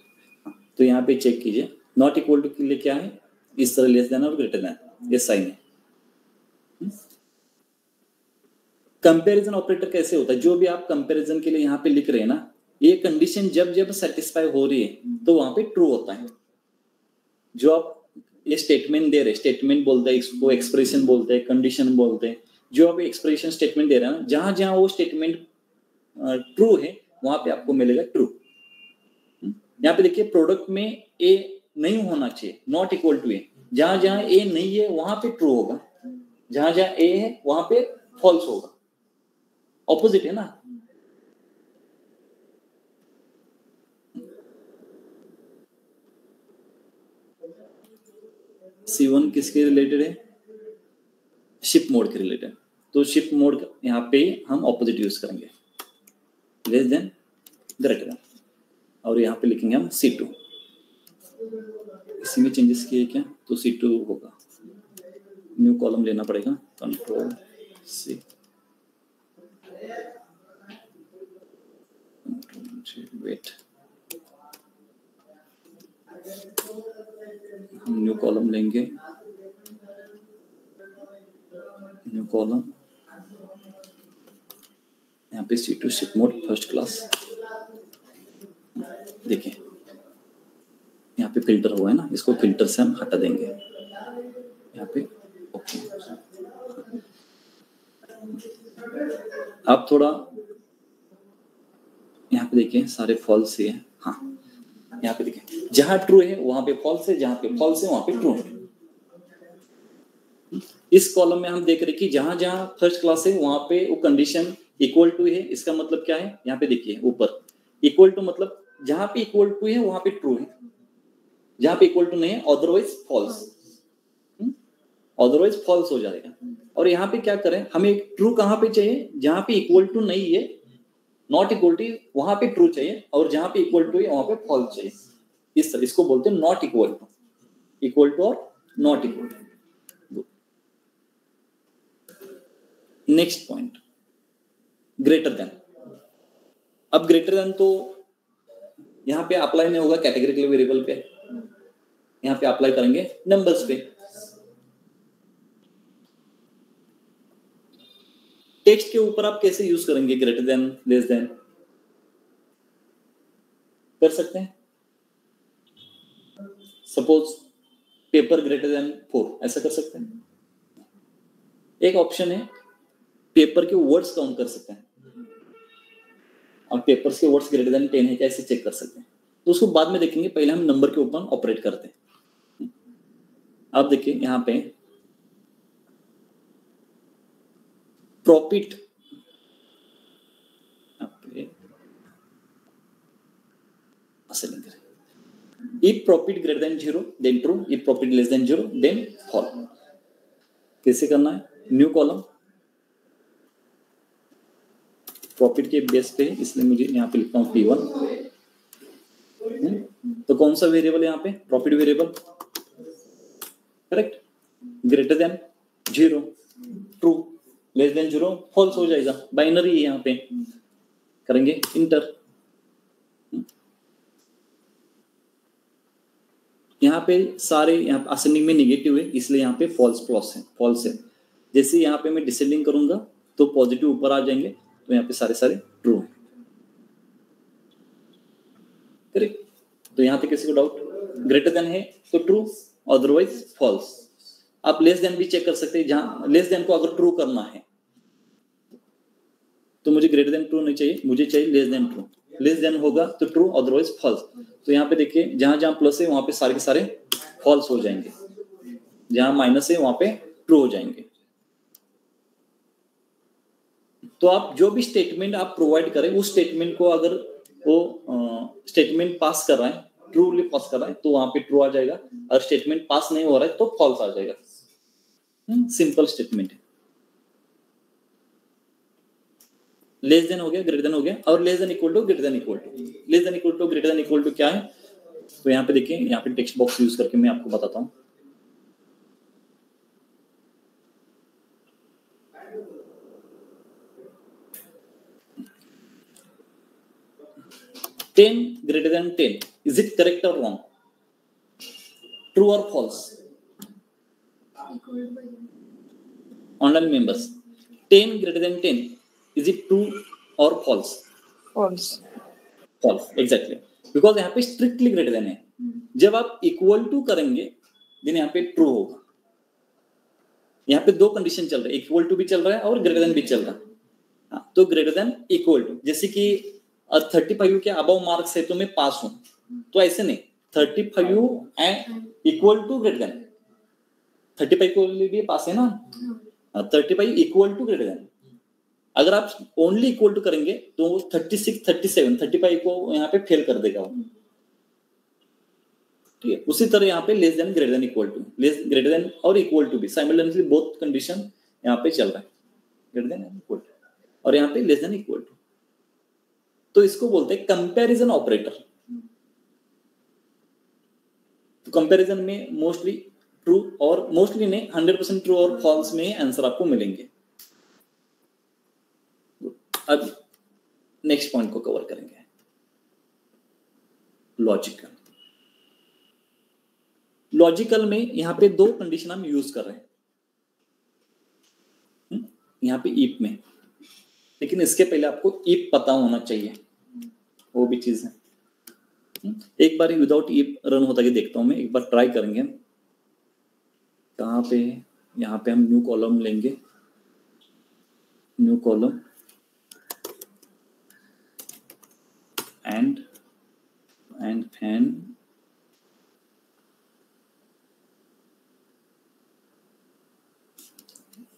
तो यहाँ पे चेक कीजिए, नॉट इक्वल टू के लिए क्या है, इस तरह लेस देन और ग्रेटर देन, ये साइन है। कंपैरिजन ऑपरेटर कैसे होता है, जो भी आप कंपैरिजन के लिए यहाँ पे लिख रहे हैं ना, ये कंडीशन जब जब सेटिस्फाई हो रही है तो वहां पे ट्रू होता है। जो आप ये स्टेटमेंट दे रहे, स्टेटमेंट बोलते हैं इसको, एक्सप्रेशन बोलते हैं, कंडीशन बोलते हैं, जो आप एक्सप्रेशन स्टेटमेंट दे रहे हैं ना, जहां जहां वो स्टेटमेंट ट्रू है वहां पे आपको मिलेगा ट्रू। यहाँ पे देखिए प्रोडक्ट में ए नहीं होना चाहिए, नॉट इक्वल टू ए, जहां जहां ए नहीं है वहां पे ट्रू होगा, जहां जहां ए है वहां पे फॉल्स होगा, ऑपोजिट है ना। C1 किसके रिलेटेड है, शिप मोड के रिलेटेड, तो शिप मोड यहाँ पे हम ऑपोजिट यूज करेंगे, लेस देन ग्रेटर देन, और यहाँ पे लिखेंगे हम C2। इसी में चेंजेस किए क्या, तो C2 होगा, न्यू कॉलम लेना पड़ेगा, कंट्रोल C, वेट, हम न्यू कॉलम लेंगे, न्यू कॉलम, यहाँ पे C2 ship mode first class, देखिए यहाँ पे फिल्टर हुआ है ना, इसको फिल्टर से हम हटा देंगे, यहाँ पे ओके। आप थोड़ा यहाँ पे देखिए सारे फॉल्स ही है, हाँ यहाँ पे देखिए, जहां ट्रू है वहां पे फॉल्स है, जहां पे फॉल्स है वहां पे ट्रू है। इस कॉलम में हम देख रहे कि जहां जहां फर्स्ट क्लास है वहां पे वो कंडीशन इक्वल टू है। इसका मतलब क्या है, यहाँ पे देखिए ऊपर इक्वल टू मतलब जहां पे इक्वल टू है वहां पे ट्रू है, जहां पे इक्वल टू नहीं है अदरवाइज फॉल्स, अदरवाइज फॉल्स हो जाएगा। और यहाँ पे क्या करें, हमें ट्रू कहाँ पे चाहिए, जहां पे इक्वल टू नहीं है, नॉट इक्वल टू वहां पे ट्रू चाहिए, और जहां पे इक्वल टू है वहां पे फॉल्स चाहिए। इस तरह इसको बोलते हैं not equal to, equal to और not equal to. Next point, greater than. अब ग्रेटर देन तो यहाँ पे अप्लाई नहीं होगा कैटेगरिकल वेरिएबल पे, यहाँ पे अप्लाई करेंगे नंबर्स पे। टेक्स्ट के ऊपर आप कैसे यूज करेंगे ग्रेटर देन, लेस देन, कर सकते हैं। सपोज पेपर ग्रेटर देन 4, ऐसा कर सकते हैं। एक ऑप्शन है पेपर के वर्ड्स काउंट कर सकते हैं, और पेपर्स के वर्ड्स ग्रेटर देन 10 है क्या, ऐसे चेक कर सकते हैं। तो उसको बाद में देखेंगे, पहले हम नंबर के ऊपर ऑपरेट करते हैं। आप देखिए यहाँ पे profit, if profit greater than 0 then true, if profit less than 0 then false। कैसे करना है, न्यू कॉलम, प्रॉफिट के बेस पे, इसलिए मुझे यहाँ पे लिखता हूँ P1। तो कौन सा वेरिएबल है यहाँ पे, profit variable, correct. Greater than 0 true, less than 0 false हो जाएगा, बाइनरी है यहाँ पे, करेंगे इंटर। यहाँ पे सारे यहाँ पे असेंडिंग में निगेटिव है, इसलिए यहाँ पे फॉल्स क्लॉज है, फॉल्स है। जैसे यहाँ पे मैं डिसेंडिंग करूंगा तो पॉजिटिव ऊपर आ जाएंगे, तो यहाँ पे सारे सारे ट्रू है, करेक्ट। तो यहाँ पे किसी को डाउट, ग्रेटर देन है तो ट्रू, अदरवाइज फॉल्स। आप लेस देन भी चेक कर सकते हैं, जहां लेस देन को अगर ट्रू करना है तो मुझे ग्रेटर देन ट्रू नहीं चाहिए, मुझे चाहिए less than true. Less then होगा तो ट्रू, अदरवाइज फॉल्स। तो यहाँ पे देखिए जहां जहां प्लस है वहां पे सारे के सारे फॉल्स हो जाएंगे, जहां माइनस है वहां पे ट्रू हो जाएंगे। तो आप जो भी स्टेटमेंट आप प्रोवाइड करें, उस स्टेटमेंट को अगर वो स्टेटमेंट पास कर रहा है, ट्रूली पास कर रहा है तो वहां पे ट्रू आ जाएगा, और स्टेटमेंट पास नहीं हो रहा है तो फॉल्स आ जाएगा। सिंपल स्टेटमेंट है। लेस देन हो गया, ग्रेटर देन हो गया, और less than equal to, greater than equal to. Less than equal to, greater than equal to क्या है, तो यहाँ पे देखिए, यहाँ पे टेक्स्ट बॉक्स यूज करके मैं आपको बताता हूँ। Ten greater than 10, is it correct और रॉन्ग, ट्रू और false? Online members, 10 greater than 10, is it true और false? False. False, exactly, because यहाँ पे स्ट्रिक्टली ग्रेटर देन है। जब आप इक्वल टू करेंगे देन यहाँ पे ट्रू होगा। यहाँ पे दो कंडीशन चल रहे हैं, इक्वल टू भी चल रहा है और ग्रेटर देन भी चल रहा है। हाँ, तो ग्रेटर देन इक्वल टू, जैसे कि 35 के अबव मार्क्स है तो मैं पास हूं, तो ऐसे नहीं, 35 and equal to greater than, 35 को लिए पास है ना, 35 इक्वल टू ग्रेटर देन। अगर आप ओनली इक्वल टू करेंगे तो 36, 37, 35 को यहाँ पे फेल कर देगा वो, ठीक है। उसी तरह यहाँ पे less than, greater than, equal to, less greater than और इक्वल टू भी साइमल्टेनियसली बोथ कंडीशन यहाँ पे चल रहा है, greater than and equal to, और यहाँ पे लेस देन इक्वल टू। तो इसको बोलते हैं कंपैरिजन ऑपरेटर। तो कंपैरिजन में मोस्टली ट्रू और मोस्टली नहीं 100% ट्रू और फॉल्स में आंसर आपको मिलेंगे। अब नेक्स्ट पॉइंट को कवर करेंगे, लॉजिकल। लॉजिकल में यहां पे दो कंडीशन हम यूज कर रहे हैं, यहां पे इफ में, लेकिन इसके पहले आपको इफ पता होना चाहिए, वो भी चीज है। एक बार विदाउट इफ रन होता है देखता हूं मैं, एक बार ट्राई करेंगे। कहां पे, यहां पे हम न्यू कॉलम लेंगे, new column and fan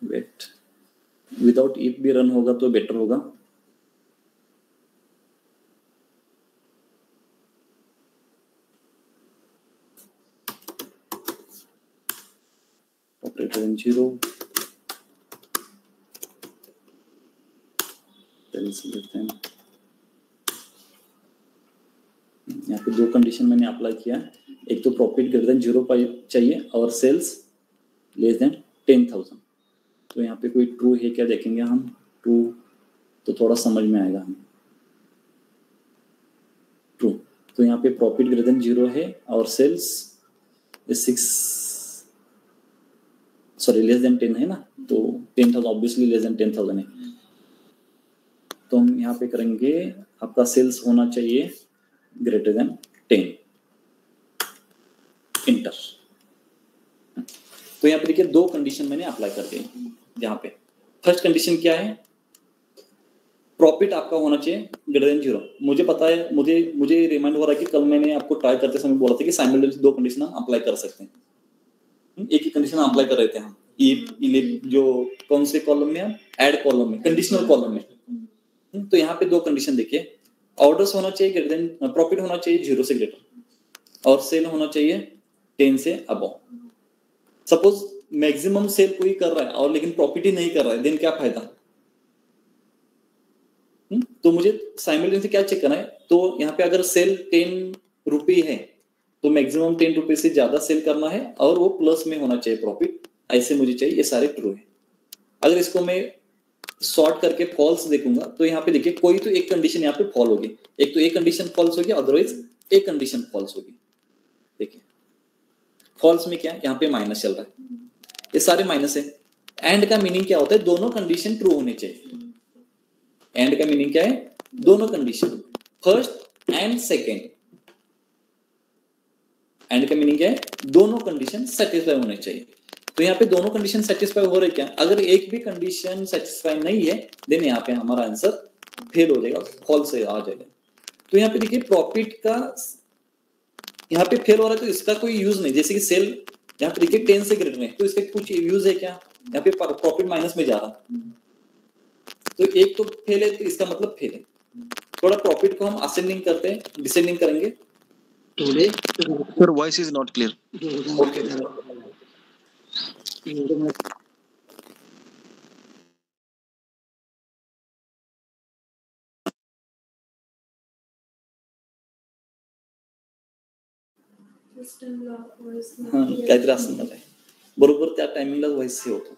wait without if भी रन होगा तो बेटर होगा। ऑपरेटर इन 0 यहाँ पे दो कंडीशन मैंने अप्लाई किया, एक तो प्रॉफिट ग्रेटर देन 0 चाहिए और सेल्स लेस देन 10,000। तो यहाँ पे कोई ट्रू है क्या देखेंगे हम, ट्रू तो थोड़ा समझ में आएगा हमें। ट्रू तो यहाँ पे प्रॉफिट ग्रेटर देन 0 है और सेल्स 6 लेस देन 10 है ना, तो 10,000 ऑब्वियसली लेस देन 10,000 है। तो हम यहाँ पे करेंगे आपका सेल्स होना चाहिए ग्रेटर देन 10, इंटर। तो यहाँ पे देखिए दो कंडीशन मैंने अप्लाई कर दी। यहाँ पे फर्स्ट कंडीशन क्या है, प्रॉफिट आपका होना चाहिए ग्रेटर देन 0। मुझे पता है, मुझे रिमाइंड हो रहा है कि कल मैंने आपको ट्राई करते समय बोला था कि साइमल्टेनियसली दो कंडीशन अप्लाई कर सकते हैं। एक ही कंडीशन अप्लाई कर रहे थे हम, जो कौन से कॉलम में, ऐड कॉलम में, कंडीशनल कॉलम में। तो यहाँ पे दो कंडीशन देखिए, ऑर्डर्स होना चाहिए ग्रेटर देन, प्रॉफिट होना चाहिए 0 से ग्रेटर और सेल होना चाहिए 10 से अबव। सपोज मैक्सिमम सेल कोई कर रहा है और लेकिन प्रॉफिट ही नहीं कर रहा है, देन क्या फायदा। तो मुझे साइमल्टेनियसली क्या चेक करना है, तो यहाँ पे अगर सेल 10 रुपये है तो मैक्सिमम 10 रुपये से ज्यादा सेल करना है और वो प्लस में होना चाहिए प्रॉफिट, ऐसे मुझे चाहिए। ये सारे ट्रू है। अगर इसको मैं सॉर्ट करके फॉल्स देखूंगा तो यहाँ पे देखिए कोई तो एक कंडीशन यहाँ पे फॉल होगी, एक तो एक कंडीशन फॉल्स होगी, अदरवाइज एक कंडीशन फॉल्स होगी। देखिए फॉल्स में क्या है, यहाँ पे माइनस चल रहा है, ये सारे माइनस है। एंड का मीनिंग क्या होता है, दोनों कंडीशन ट्रू होने चाहिए। एंड का मीनिंग क्या है, दोनों condition, first and second. And का मीनिंग क्या है, दोनों कंडीशन सेटिस्फाई होने चाहिए। तो यहाँ पे दोनों कंडीशन सेटिस्फाई हो रहे क्या, अगर एक भी कंडीशन सेटिस्फाई नहीं है देन यहाँ पे हमारा आंसर फेल हो जाएगा, फॉल्स आ जाएगा। तो यहाँ पे देखिए प्रॉफिट का यहाँ पे फेल हो रहा है तो इसका कोई यूज नहीं। जैसे कि सेल यहाँ पे देखिए 10 से ग्रेटर है तो इसका कुछ यूज है क्या, यहाँ पे प्रॉफिट माइनस में जा रहा, तो एक तो फेल है तो इसका मतलब फेल है। थोड़ा प्रॉफिट को हम असेंडिंग करते हैं, डिसेंडिंग करेंगे। Sir, voice is not clear. Okay काहीतरी असणार आहे, बरोबर त्या टायमिंगला व्हॉइस हे होतो।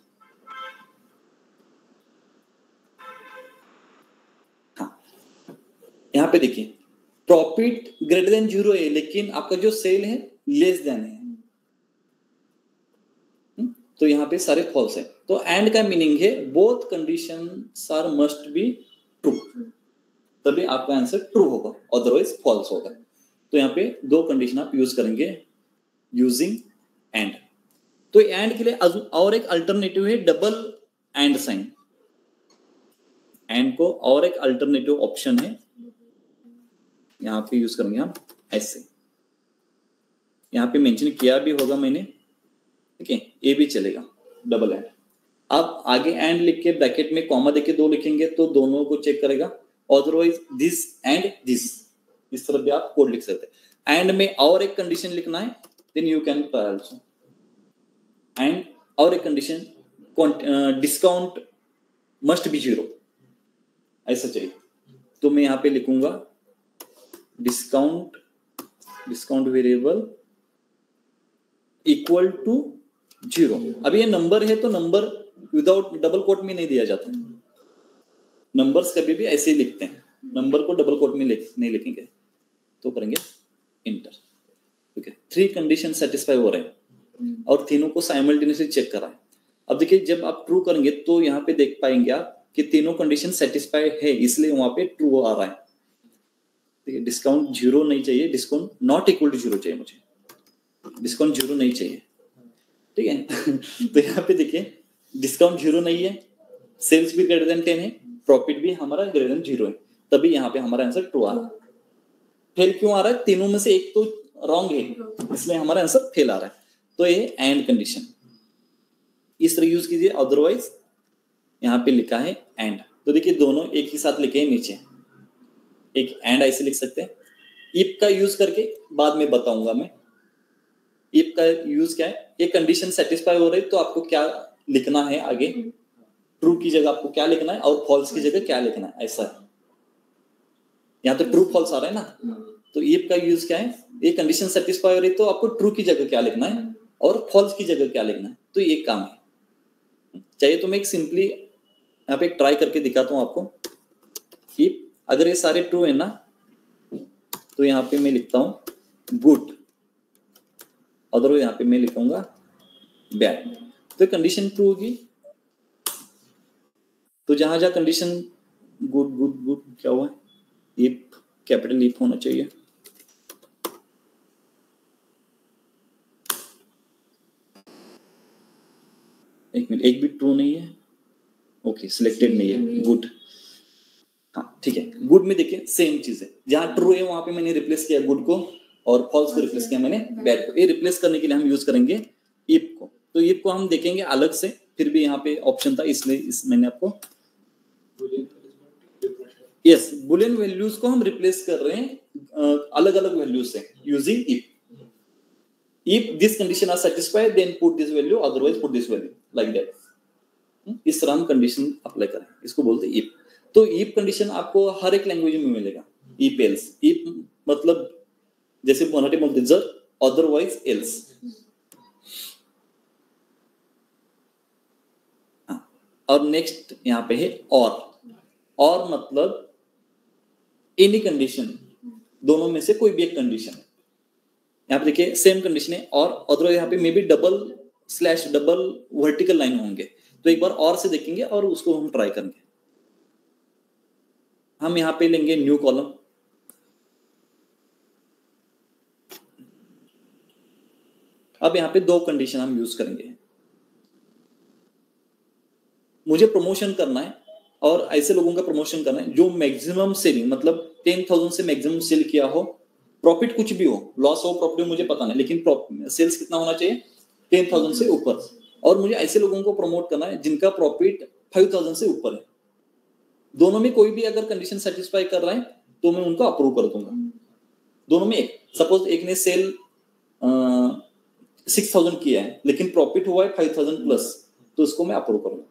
यहाँ पे देखिए प्रॉफिट ग्रेटर देन 0 है लेकिन आपका जो सेल है लेस देन है, तो यहाँ पे सारे फॉल्स है। तो एंड का मीनिंग है both conditions are must be true, तभी आपका आंसर ट्रू होगा, अदरवाइज फॉल्स होगा। तो यहाँ पे दो कंडीशन आप यूज करेंगे यूजिंग एंड। तो एंड के लिए और एक अल्टरनेटिव है डबल एंड साइन। एंड को और एक अल्टरनेटिव ऑप्शन है, यहाँ पे यूज करेंगे हम ऐसे, यहाँ पे मेंशन किया भी होगा मैंने, ठीक है, ये भी चलेगा डबल एंड। आप आगे एंड लिख के ब्रैकेट में कॉमा देके दो लिखेंगे तो दोनों को चेक करेगा, अदरवाइज दिस एंड दिस, इस तरह भी आप कोड लिख सकते हैं। एंड में और एक कंडीशन लिखना है then you can try also. And और एक कंडीशन, डिस्काउंट मस्ट बी 0, ऐसा चाहिए। तो मैं यहाँ पे लिखूंगा डिस्काउंट वेरिएबल इक्वल टू 0। अब ये नंबर है तो नंबर विदाउट डबल कोट में नहीं दिया जाता, नंबर्स कभी भी ऐसे ही लिखते हैं, नंबर को डबल कोट में नहीं लिखेंगे। तो करेंगे इंटर, ठीक है। 3 कंडीशन सेटिस्फाई हो रहे हैं और तीनों को साइमल्टेनियसली चेक करा है। अब देखिए जब आप ट्रू करेंगे तो यहाँ पे देख पाएंगे आप कि तीनों कंडीशन सेटिस्फाई है, इसलिए वहां पे ट्रू आ रहा है। ठीक है, डिस्काउंट 0 नहीं चाहिए, डिस्काउंट नॉट इक्वल टू 0 चाहिए मुझे, डिस्काउंट 0 नहीं चाहिए, ठीक है। तो यहाँ पे देखिए डिस्काउंट 0 नहीं है, सेल्स भी ग्रेटर देन 10 है, प्रॉफिट भी हमारा ग्रेटर देन 0 है, तभी यहाँ पे हमारा आंसर ट्रू आ रहा है। फेल क्यों आ रहा है? तीनों में से एक तो रॉन्ग है, इसलिए हमारा आंसर फेल आ रहा है। तो ये एंड कंडीशन इस तरह यूज कीजिए। अदरवाइज यहाँ पे लिखा है एंड, तो देखिए दोनों एक ही साथ लिखे हैं नीचे, एक एंड ऐसे लिख सकते हैं। इफ का यूज करके बाद में बताऊंगा मैं। इफ का यूज क्या है? एक कंडीशन सेटिस्फाई हो रही है तो आपको क्या लिखना है आगे, ट्रू की जगह आपको क्या लिखना है और फॉल्स की जगह क्या लिखना है, ऐसा है। यहाँ तो ट्रू फॉल्स आ रहा है ना, तो इफ का यूज क्या है? ये कंडीशन सेटिस्फाई हो रही तो आपको ट्रू की जगह क्या लिखना है और फॉल्स की जगह क्या लिखना है, तो ये काम है। चाहिए तो मैं एक सिंपली यहाँ पे ट्राई करके दिखाता हूँ आपको। इफ अगर ये सारे ट्रू है ना, तो यहाँ पे मैं लिखता हूँ गुड, अदर यहाँ पे मैं लिखूंगा बैड, तो कंडीशन ट्रू होगी। तो जहां जहां कंडीशन गुड गुड गुड क्या हुआ, इफ कैपिटल इफ होना चाहिए। एक मिनट, एक भी ट्रू नहीं है, ओके सिलेक्टेड नहीं है, गुड। हाँ ठीक है, गुड में देखिए सेम चीज है, जहां ट्रू है वहां पे मैंने रिप्लेस किया गुड को और फॉल्स को रिप्लेस किया मैंने बैड को। ये रिप्लेस करने के लिए हम यूज करेंगे इफ को। तो इफ को हम देखेंगे अलग से, फिर भी यहाँ पे ऑप्शन था इसलिए इस मैंने आपको यस बुलियन वैल्यूज को हम रिप्लेस कर रहे हैं अलग अलग वैल्यूज से using if. If this condition are satisfied then put this value, otherwise put this value, like that. इस तरह हम कंडीशन अप्लाई करें, इसको बोलते हैं इफ। तो इफ कंडीशन आपको हर एक लैंग्वेज में मिलेगा। इफ एल्स, इफ मतलब जैसे मराठी बोलते जर, अदरवाइज एल्स। और नेक्स्ट यहाँ पे है और मतलब एनी कंडीशन, दोनों में से कोई भी एक कंडीशन। यहाँ पे देखिए सेम कंडीशन है और अदरवाइज यहाँ पे may be double slash double vertical line होंगे, तो एक बार और से देखेंगे और उसको हम ट्राई करेंगे। हम यहाँ पे लेंगे न्यू कॉलम, अब यहाँ पे दो कंडीशन हम यूज करेंगे। मुझे प्रमोशन करना है और ऐसे लोगों का प्रमोशन करना है जो मैक्सिमम सेलिंग, मतलब 10,000 से मैक्सिमम सेल किया हो, प्रॉफिट कुछ भी हो, लॉस हो प्रॉफिट मुझे पता नहीं, लेकिन सेल्स कितना होना चाहिए 10,000 से ऊपर। और मुझे ऐसे लोगों को प्रमोट करना है जिनका प्रॉफिट 5,000 से ऊपर है। दोनों में कोई भी अगर कंडीशन सेटिस्फाई कर रहा है तो मैं उनको अप्रूव कर दूंगा। दोनों में एक, सपोज एक ने सेल 6,000 किया है लेकिन प्रॉफिट हुआ है 5,000 प्लस, तो उसको मैं अप्रूव करूंगा।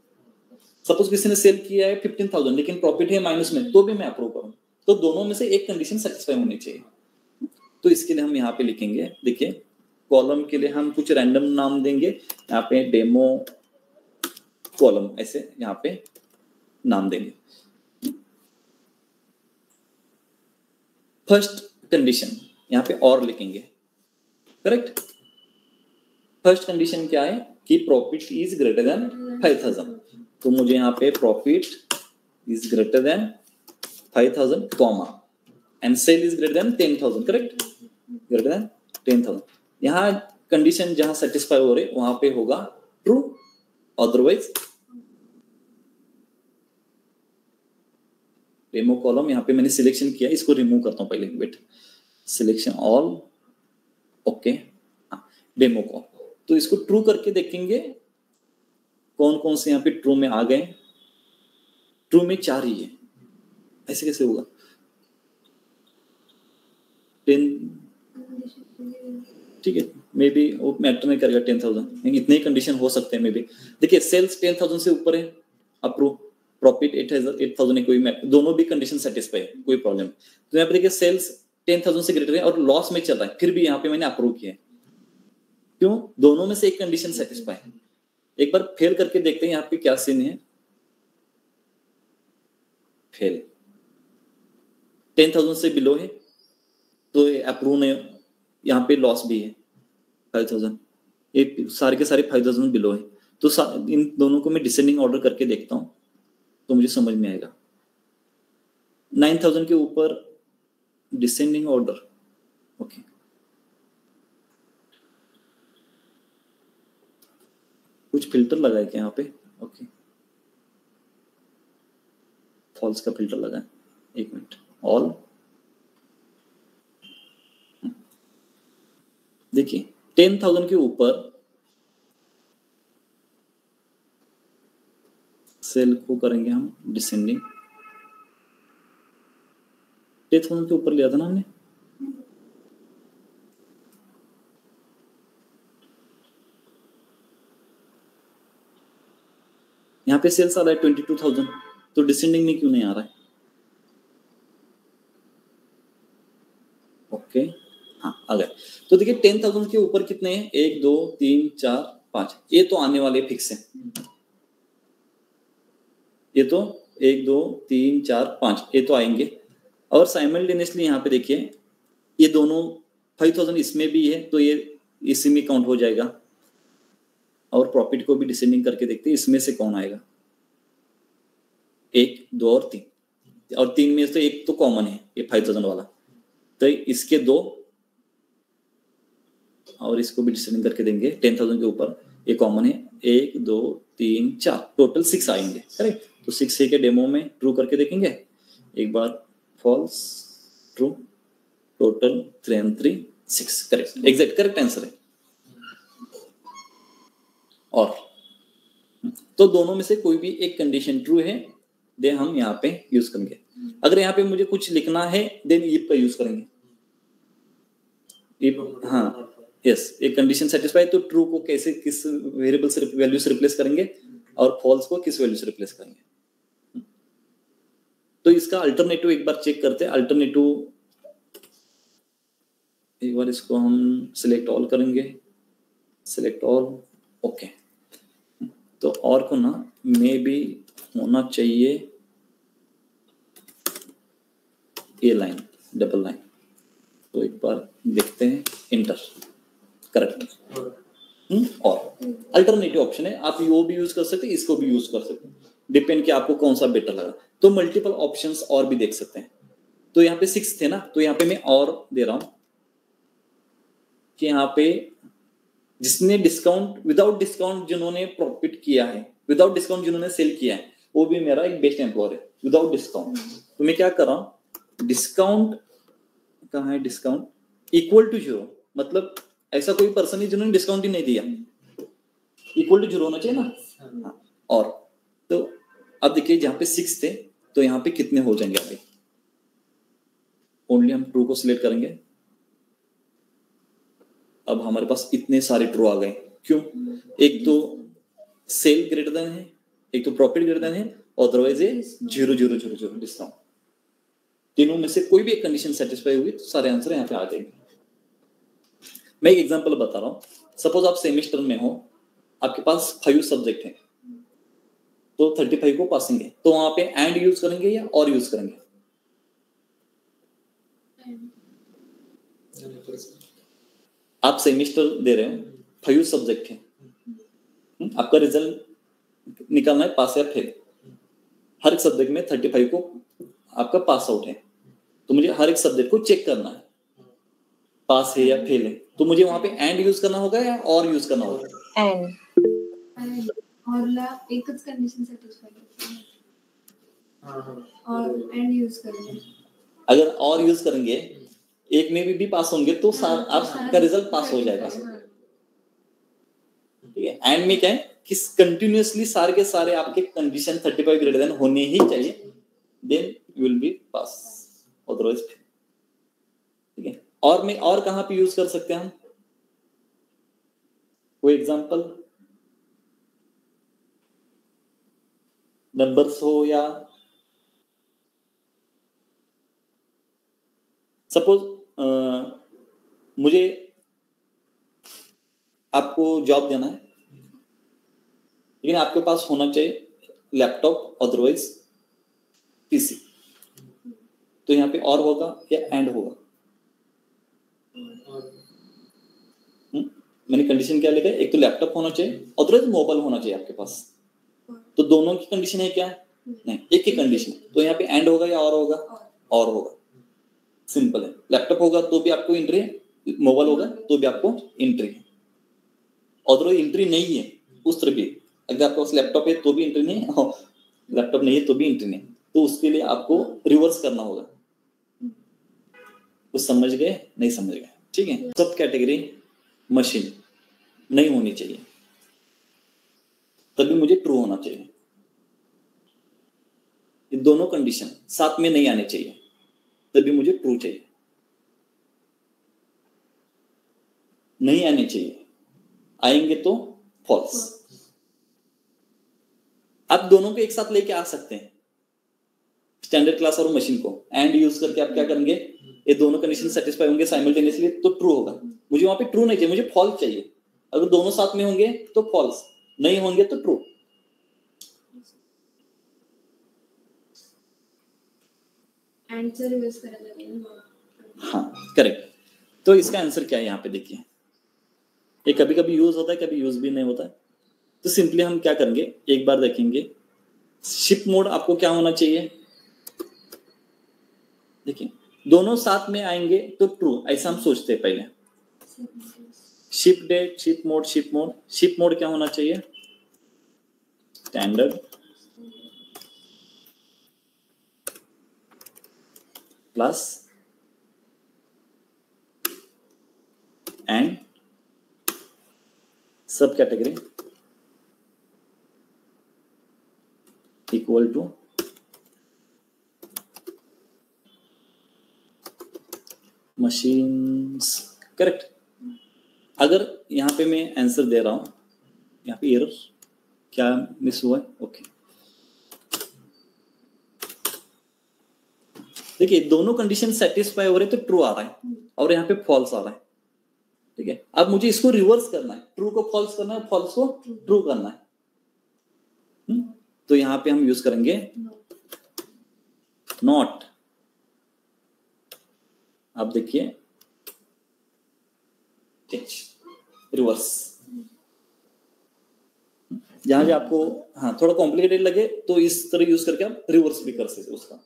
सपोज किसी ने सेल किया है 15,000 लेकिन प्रॉफिट है माइनस में, तो भी मैं अप्रूव करूंगा। तो दोनों में से एक कंडीशन सेटिस्फाई होनी चाहिए। तो इसके लिए हम यहाँ पे लिखेंगे, देखिए कॉलम के लिए हम कुछ रैंडम नाम देंगे, यहाँ पे डेमो कॉलम ऐसे यहाँ पे नाम देंगे। फर्स्ट कंडीशन यहाँ पे और लिखेंगे, करेक्ट। फर्स्ट कंडीशन क्या है कि प्रॉफिट इज ग्रेटर देन 5,000, तो मुझे यहाँ पे profit is greater than 5,000 comma and sale is greater than 10,000, correct, greater than 10,000। यहाँ कंडीशन जहां सेटिस्फाई हो रहे वहां पे होगा ट्रू, अदरवाइज डेमो कॉलम। यहाँ पे मैंने सिलेक्शन किया, इसको रिमूव करता हूँ पहले, wait, selection all, okay, demo call. तो इसको ट्रू करके देखेंगे कौन कौन से यहाँ पे ट्रू में आ गए। ट्रू में 4 ही है, ऐसे कैसे होगा? 10, ठीक है, मे बी वो मैटर नहीं करेगा 10,000, इतने ही कंडीशन हो सकते हैं मे बी। देखिए सेल्स 10,000 से ऊपर है, अप्रूव, प्रॉफिट 8,000 है, कोई दोनों भी कंडीशन सेटिस्फाई है, कोई प्रॉब्लम। तो यहाँ पे देखिए सेल्स 10,000 से ग्रेटर है और लॉस में चल रहा है, फिर भी यहाँ पे मैंने अप्रूव किया है। क्यों? दोनों में से एक कंडीशन सेटिस्फाई है। एक बार फेल करके देखते हैं यहाँ पे क्या सीन है। फेल 10,000 से बिलो है तो अप्रूव नहीं, यहाँ पे लॉस भी है 5,000, ये सारे के सारे 5,000 बिलो है। तो इन दोनों को मैं डिसेंडिंग ऑर्डर करके देखता हूँ तो मुझे समझ में आएगा। 9,000 के ऊपर डिसेंडिंग ऑर्डर, ओके, कुछ फिल्टर लगाए क्या यहाँ पे? ओके, फॉल्स का फिल्टर लगा, एक मिनट, ऑल, देखिए 10,000 के ऊपर सेल को करेंगे हम डिसेंडिंग। 10,000 के ऊपर लिया था ना हमने, यहाँ पे सेल्स आ रहा है 22,000, तो डिसेंडिंग में क्यों नहीं आ रहा है? ओके हाँ आ गए। तो देखिए 10,000 के ऊपर कितने हैं, 1 2 3 4 5, ये तो आने वाले फिक्स है, ये तो 1 2 3 4 5 ये तो आएंगे। और साइमल्टेनियसली यहाँ पे देखिए ये दोनों 5,000 इसमें भी है तो ये इसी में काउंट हो जाएगा। और प्रॉफिट को भी डिसेंडिंग करके देखते हैं इसमें से कौन आएगा, 1 2 और 3, और 3 में से एक तो कॉमन है ये 5,000 वाला, तो इसके 2 और इसको भी डिसेंडिंग करके देंगे। 10,000 के ऊपर ये कॉमन है, 1 2 3 4 टोटल 6 आएंगे करेक्ट। तो 6 के डेमो में ट्रू करके देखेंगे, एक बार false true, total 3 and 3 6 correct, exact correct answer है। और तो दोनों में से कोई भी एक कंडीशन ट्रू है देन हम यहाँ पे यूज करेंगे। अगर यहाँ पे मुझे कुछ लिखना है देन इफ का यूज करेंगे, इफ हाँ यस एक कंडीशन सेटिस्फाई तो ट्रू को कैसे किस वेरिएबल से वैल्यू से रिप्लेस करेंगे और फॉल्स को किस वैल्यू से रिप्लेस करेंगे। तो इसका अल्टरनेटिव एक बार चेक करते हैं। अल्टरनेटिव एक बार इसको हम सिलेक्ट ऑल करेंगे, सिलेक्ट ऑल ओके। तो और को ना मे भी होना चाहिए ए लाइन डबल लाइन, तो एक बार देखते हैं इंटर करेक्ट। और अल्टरनेटिव ऑप्शन है, आप वो भी यूज कर सकते हैं इसको भी यूज कर सकते हैं, डिपेंड कि आपको कौन सा बेटर लगा। तो मल्टीपल ऑप्शंस और भी देख सकते हैं। तो यहाँ पे 6 थे ना, तो यहाँ पे मैं और दे रहा हूं कि यहाँ पे जिसने डिस्काउंट विदाउट डिस्काउंट जिन्होंने प्रॉफिट किया है, विदाउट डिस्काउंट जिन्होंने सेल किया है, वो भी मेरा एक बेस्ट एम्प्लॉयर है विदाउट डिस्काउंट। तो मैं क्या कर रहा हूँ, डिस्काउंट कहाँ है, डिस्काउंट इक्वल टू 0, मतलब ऐसा कोई पर्सन है जिन्होंने डिस्काउंट ही नहीं दिया, इक्वल टू 0 होना चाहिए ना। हाँ, और तो अब देखिए जहाँ पे 6 थे तो यहाँ पे कितने हो जाएंगे, अभी ओनली हम ट्रू को सिलेक्ट करेंगे। अब हमारे पास इतने सारे ट्रू आ गए, क्यों, एक तो सेल ग्रेटर देन है, एक तो प्रॉफिट ग्रेटर देन है, अदरवाइज ये 0 0 0 0 डिस्काउंट। तीनों में से कोई भी एक कंडीशन सेटिस्फाई हुई तो सारे आंसर यहाँ पे आ जाएंगे। मैं एक एग्जांपल बता रहा हूँ। सपोज आप सेमेस्टर में हो, आपके पास 5 सब्जेक्ट हैं, तो 35 को पासिंग है, तो वहां पे एंड यूज करेंगे या और यूज करेंगे? आप सेमेस्टर दे रहे हो, 5 सब्जेक्ट हैं, आपका रिजल्ट निकालना है पास या फेल। हर एक सब्जेक्ट में 35 को आपका पास आउट है, तो मुझे हर एक सब्जेक्ट को चेक करना है पास है या फेल है। तो मुझे वहां पे एंड यूज करना होगा या और यूज करना होगा? एंड और ला एकच कंडीशन सैटिस्फाई करते हैं और एंड यूज करेंगे। अगर और यूज करेंगे, एक में भी पास होंगे तो आपका रिजल्ट पास हो जाएगा। ठीक है, एंड में क्या है कि कंटिन्यूअसली सारे के सारे आपके कंडीशन 35 ग्रेटर देन होने ही चाहिए, then you will be pass, otherwise. ठीक है, और में और कहां पे यूज कर सकते हैं हम, कोई एग्जांपल, नंबर्स हो या सपोज मुझे आपको जॉब देना है, लेकिन आपके पास होना चाहिए लैपटॉप अदरवाइज पीसी, तो यहाँ पे और होगा या एंड होगा? मैंने कंडीशन क्या लिखा है, एक तो लैपटॉप होना चाहिए अदरवाइज मोबाइल होना चाहिए आपके पास, तो दोनों की कंडीशन है क्या? नहीं, एक ही कंडीशन, तो यहाँ पे एंड होगा या और होगा? और होगा, सिंपल है। लैपटॉप होगा तो भी आपको एंट्री है, मोबाइल होगा तो भी आपको एंट्री है, अदरवाइज एंट्री नहीं है उस तरह भी। अगर आपके पास लैपटॉप है तो भी एंट्री नहीं है, लैपटॉप नहीं है तो भी एंट्री नहीं, तो उसके लिए आपको रिवर्स करना होगा। कुछ समझ गए? नहीं समझ गए? ठीक है, सब कैटेगरी मशीन नहीं होनी चाहिए, तभी मुझे ट्रू होना चाहिए। ये दोनों कंडीशन साथ में नहीं आने चाहिए, तभी मुझे ट्रू चाहिए। नहीं आने चाहिए, आएंगे तो फॉल्स। आप दोनों को एक साथ लेके आ सकते हैं, स्टैंडर्ड क्लास और मशीन को एंड यूज करके आप क्या करेंगे, ये दोनों कंडीशन सेटिस्फाई होंगे साइमल्टेनियसली तो ट्रू होगा। मुझे वहां पे ट्रू नहीं चाहिए, मुझे फॉल्स चाहिए। अगर दोनों साथ में होंगे तो फॉल्स, नहीं होंगे तो ट्रू। आंसर यूज करायला लागेल मग। हाँ करेक्ट। तो इसका आंसर क्या है यहाँ पे देखिए, ये कभी कभी यूज होता है, कभी यूज भी नहीं होता है। तो सिंपली हम क्या करेंगे, एक बार देखेंगे शिप मोड आपको क्या होना चाहिए। देखिए दोनों साथ में आएंगे तो ट्रू, ऐसा हम सोचते हैं पहले। Ship date, ship mode, ship mode, ship mode क्या होना चाहिए, standard plus and sub category equal to machines. Correct. अगर यहां पे मैं आंसर दे रहा हूं, यहाँ पे एरर क्या मिस हुआ है, ओके। देखिए दोनों कंडीशन सेटिस्फाई हो रहे तो ट्रू आ रहा है और यहाँ पे फॉल्स आ रहा है, ठीक है। अब मुझे इसको रिवर्स करना है, ट्रू को फॉल्स करना है, फॉल्स को ट्रू करना है। तो यहाँ पे हम यूज करेंगे नॉट। आप देखिए रिवर्स, जहां जहां आपको हाँ थोड़ा कॉम्प्लिकेटेड लगे तो इस तरह यूज करके आप रिवर्स भी कर सकते उसका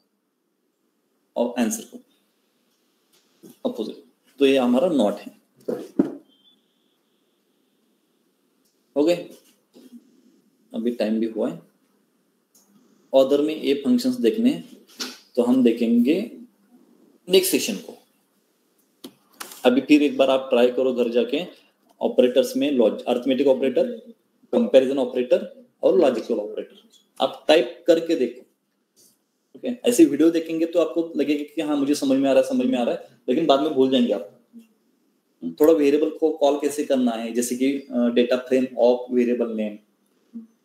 और आंसर को अपोजिट। तो ये हमारा नॉट है। ओके, अभी टाइम भी हुआ है। ऑर्डर में ये फंक्शंस देखने तो हम देखेंगे नेक्स्ट सेशन को। अभी फिर एक बार आप ट्राई करो घर जाके ऑपरेटर्स में अरिथमेटिक ऑपरेटर, कंपैरिजन ऑपरेटर और लॉजिकल ऑपरेटर आप टाइप करके देखो। ओके, ऐसी वीडियो देखेंगे तो आपको लगेगा कि हाँ मुझे समझ में आ रहा है, समझ में आ रहा है, लेकिन बाद में भूल जाएंगे आप। थोड़ा वेरिएबल को कॉल कैसे करना है, जैसे कि data frame of variable name,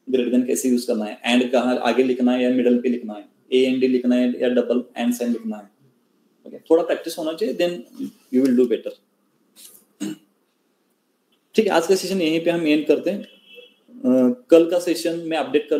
greater than कैसे यूज करना है, एंड कहाँ आगे लिखना है या मिडल पे लिखना है, ए एंड डी लिखना है या डबल एंड साइन लिखना है। ओके, थोड़ा प्रैक्टिस होना चाहिए, then you will do better. ठीक है, आज का सेशन यहीं पे हम एंड करते हैं। कल का सेशन में अपडेट कर